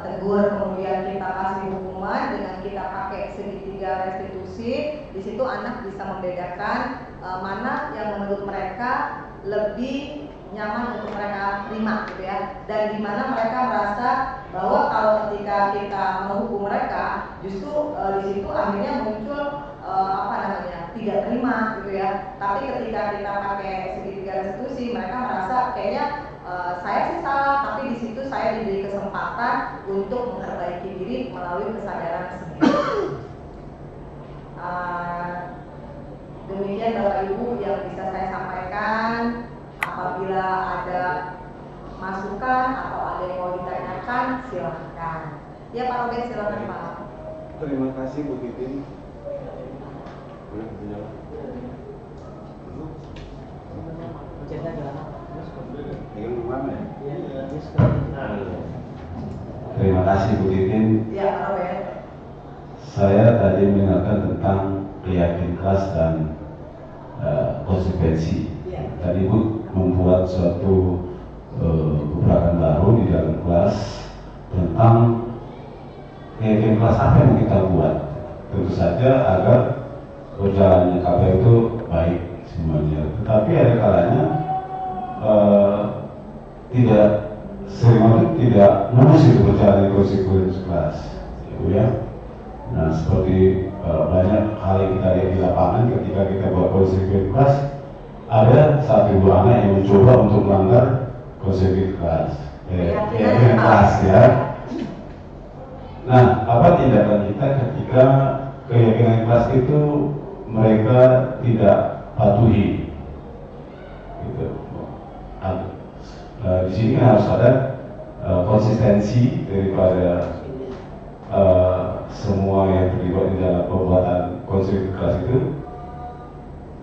tegur, kemudian kita kasih hukuman dengan kita pakai segitiga restitusi, di situ anak bisa membedakan mana yang menurut mereka lebih nyaman untuk mereka terima, gitu ya, dan di mana mereka merasa bahwa kalau ketika kita menghukum mereka, justru di situ akhirnya muncul tidak terima, gitu ya. Tapi ketika kita pakai segitiga restitusi, mereka merasa kayaknya saya sih salah, tapi di situ saya diberi kesempatan untuk memperbaiki diri melalui kesadaran sendiri. Demikian Bapak Ibu yang bisa saya sampaikan. Apabila ada masukan atau ada yang mau ditanyakan, silahkan. Ya Pak Robert, silahkan Pak. Terima kasih Bu Titin. Boleh berjalan. Terima kasih Bu Titin. Ya Pak Robert. Saya tadi mendengarkan tentang keyakinan kelas dan konsekuensi. Tadi Bu membuat suatu gebrakan baru di dalam kelas tentang keyakinan kelas apa yang kita buat. Tentu saja agar berjalannya KPR itu baik semuanya. Tetapi ada kalanya tidak mulus itu berjalan konsekuensi kelas, ya. Nah, seperti banyak hal yang kita lihat di lapangan ketika kita buat konsekuensi kelas, ada satu dua anak yang mencoba untuk melanggar konsekuensi kelas, kelas ya. Nah, apa tindakan kita ketika keyakinan kelas itu mereka tidak patuhi? Gitu. Di sini harus ada konsistensi daripada semua yang terlibat di dalam pembuatan konsekuensi kelas itu,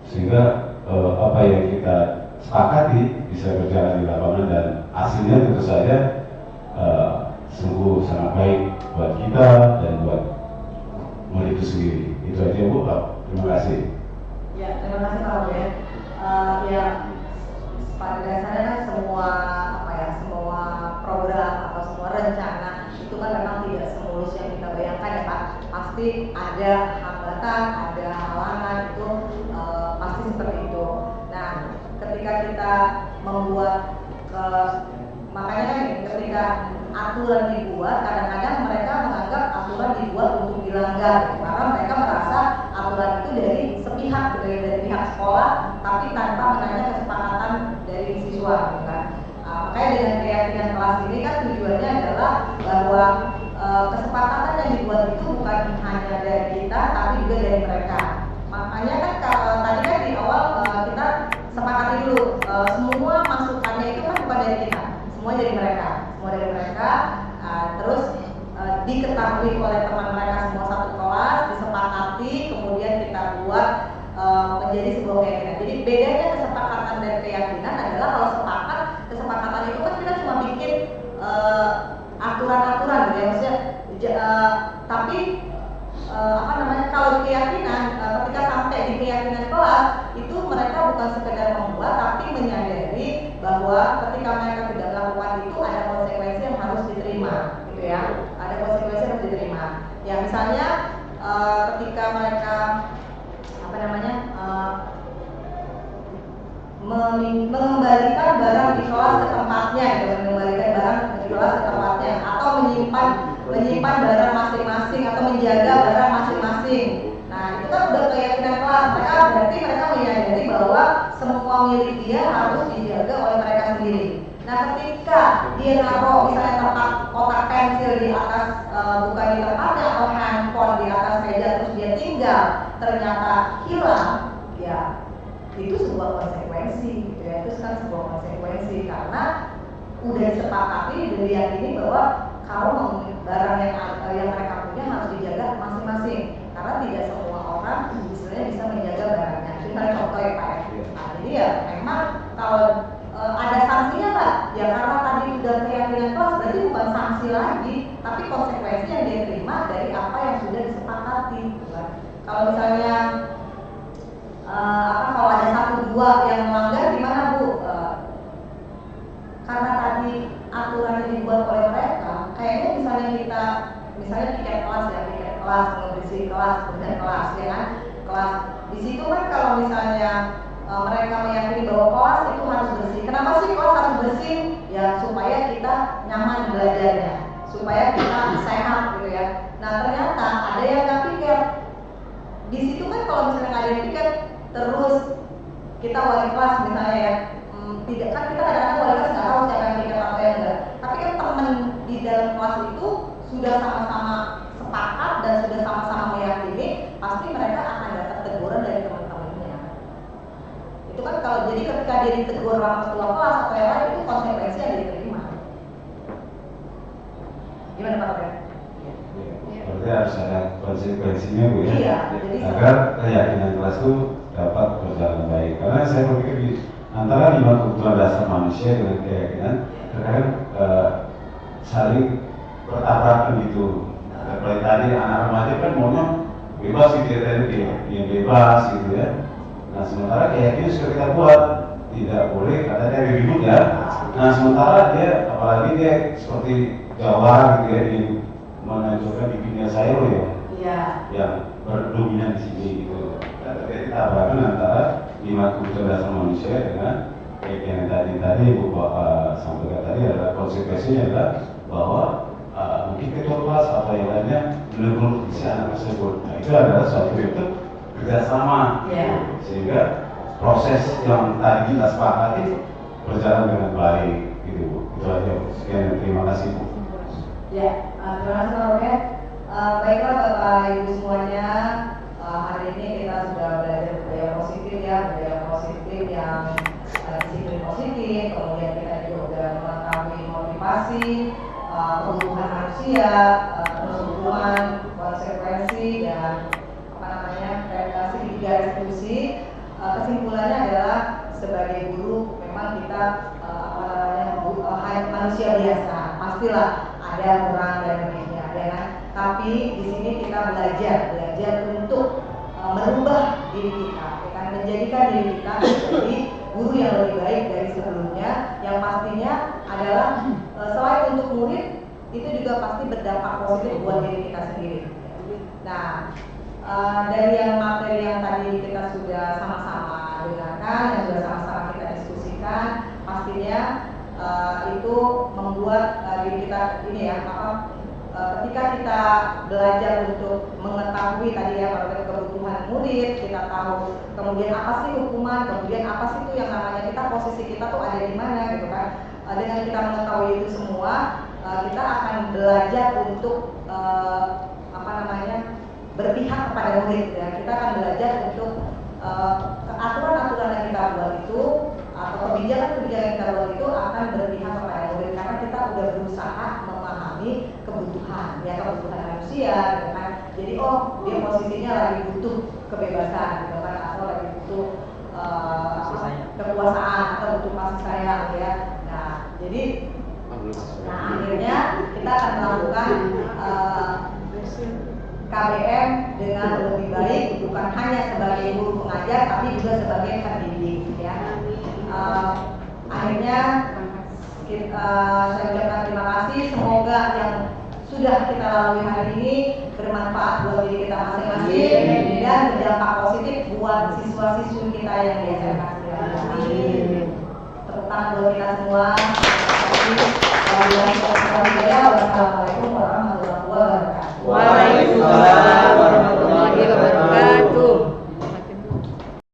sehingga apa yang kita sepakati bisa berjalan di lapangan dan hasilnya tentu saja sungguh sangat baik buat kita dan buat murid itu sendiri. Itu aja Bu. Terima kasih. Ya, terima kasih Pak Robert. Ya, pada dasarnya kan semua semua program atau semua rencana itu kan memang tidak semulus yang kita bayangkan ya Pak. Pasti ada hambatan, ada halangan, itu pasti seperti itu. Nah, ketika kita membuat makanya kan ketika aturan dibuat, kadang-kadang mereka menganggap aturan dibuat untuk dilanggar, karena mereka merasa aturan itu dari sepihak, dari pihak sekolah, tapi tanpa menanya kesepakatan dari siswa, kan? Makanya dengan keyakinan kelas ini kan tujuannya adalah bahwa kesepakatan yang dibuat itu bukan hanya dari kita, tapi juga dari mereka. Makanya kan tadi kan di awal kita sepakati dulu, semua masukannya itu kan bukan dari kita, semua dari mereka, terus diketahui oleh teman mereka semua satu kelas, disepakati, kemudian kita buat menjadi sebuah keyakinan. Jadi bedanya kesepakatan dan keyakinan adalah kalau kesepakatan itu kan kita cuma bikin aturan-aturan gitu ya, maksudnya tapi kalau di keyakinan, ketika sampai di keyakinan kelas itu mereka bukan sekedar membuat, tapi menyadari bahwa ketika mereka tidak melakukan itu ada konsekuensi yang harus diterima, gitu ya, ada konsekuensi yang harus diterima. Ya misalnya ketika mereka mengembalikan barang di kelas ke tempatnya, mengembalikan barang di kelas ke tempat menyimpan barang masing-masing atau menjaga barang masing-masing. Nah itu kan udah keyakinan kelas, mereka menyadari bahwa semua milik dia harus dijaga oleh mereka sendiri. Nah ketika dia naruh misalnya tempat kotak pensil di atas bukan di tempatnya atau handphone di atas meja terus dia tinggal ternyata hilang, ya itu sebuah konsekuensi, gitu ya. Itu kan sebuah konsekuensi karena udah disepakati dan diyakini bahwa kalau barang yang mereka punya harus dijaga masing-masing karena tidak semua orang istilahnya bisa menjaga barangnya. Itu kan contoh ya Pak. Nah, jadi ya memang kalau ada sanksinya Pak, ya karena tadi udah keyakinan kelas berarti bukan sanksi lagi, tapi konsekuensi yang dia terima dari apa yang sudah disepakati. Kalau misalnya kalau ada 1-2 yang melanggar gimana Bu? Karena tadi aturan yang dibuat oleh mereka, kayaknya misalnya tiket kelas mengisi kelas, kemudian kelas, ya kan? Kelas di situ kan kalau misalnya mereka meyakini bahwa kelas itu harus bersih. Kenapa sih kelas harus bersih? Ya supaya kita nyaman belajarnya, supaya kita sehat gitu ya. Nah ternyata ada yang nggak pikir. Di situ kan kalau misalnya nggak ada yang pikir, terus kita wali kelas misalnya ya, tidak kan kita kadang-kadang wali kelas nggak tahu siapa yang pikir atau yang enggak. Tapi kan teman di dalam kelas itu sudah sama-sama sepakat dan sudah sama-sama meyakini, pasti mereka akan dapat teguran dari teman-temannya. Itu kan kalau jadi ketika dia ditegur sama ketua kelas atau yang lain, itu konsekuensi yang diterima. Gimana Pak Robert? Berarti harus ada konsekuensinya Bu ya, iya, agar keyakinan kelas itu dapat berjalan baik. Karena saya berpikir di antara 5 kebutuhan dasar manusia dengan keyakinan terkadang saling bertabrakan gitu. Seperti tadi anak remaja kan maunya bebas gitu ya, tadi dia bebas gitu ya. Nah sementara keyakinan sudah kita buat tidak boleh katanya ribut ya. Nah sementara dia apalagi dia seperti Jawa gitu ya, di menunjukkan di dunia saya loh ya, yang berdominan di sini gitu. Jadi tabrakan antara 5 kebutuhan dasar manusia dengan yang tadi Ibu sampaikan tadi adalah konsekuensinya adalah bahwa mungkin ketua kelas atau yang lainnya menegur si anak tersebut. Nah itu adalah suatu bentuk kerjasama, sehingga proses yang tadi kita sepakati berjalan dengan baik gitu. Itu aja. Sekian, terima kasih Bu. Ya, terima kasih Pak Robert. Baiklah Bapak Ibu semuanya, hari ini kita sudah belajar budaya positif ya, budaya positif yang disiplin positif, kemudian kita juga sudah mengetahui motivasi, kebutuhan manusia, terus hukuman, konsekuensi dan segitiga restitusi. Kesimpulannya adalah sebagai guru memang kita manusia biasa, pastilah ada kurang dan lebihnya, ya kan? Tapi di sini kita belajar untuk merubah diri kita, ya kan? Menjadikan diri kita menjadi guru yang lebih baik dari sebelumnya, yang pastinya adalah selain untuk murid itu juga pasti berdampak positif buat diri kita sendiri. Nah, dari yang materi yang tadi kita sudah sama-sama dengarkan, yang sudah sama-sama kita diskusikan, pastinya itu membuat diri kita ini ya, ketika kita belajar untuk mengetahui tadi ya kebutuhan murid, kita tahu kemudian apa sih hukuman, kemudian apa sih itu yang namanya kita posisi kita tuh ada di mana gitu kan. Dengan kita mengetahui itu semua, kita akan belajar untuk berpihak kepada murid ya. Kita akan belajar untuk aturan-aturan yang kita buat itu atau kebijakan-kebijakan yang kita buat itu akan berpihak kepada murid karena kita udah berusaha memahami kebutuhan manusia gitu kan. Jadi dia posisinya lagi butuh kebebasan gitu kan, atau lagi butuh kekuasaan atau butuh kasih sayang ya. Nah jadi akhirnya kita akan melakukan KBM dengan lebih baik, bukan hanya sebagai guru pengajar tapi juga sebagai pendidik ya. Akhirnya saya ucapkan terima kasih, semoga yang sudah kita lalui hari ini bermanfaat buat diri kita masing-masing dan berdampak positif buat siswa-siswi kita yang di SMA. Tepuk tangan buat kita semua. Wassalamualaikum warahmatullahi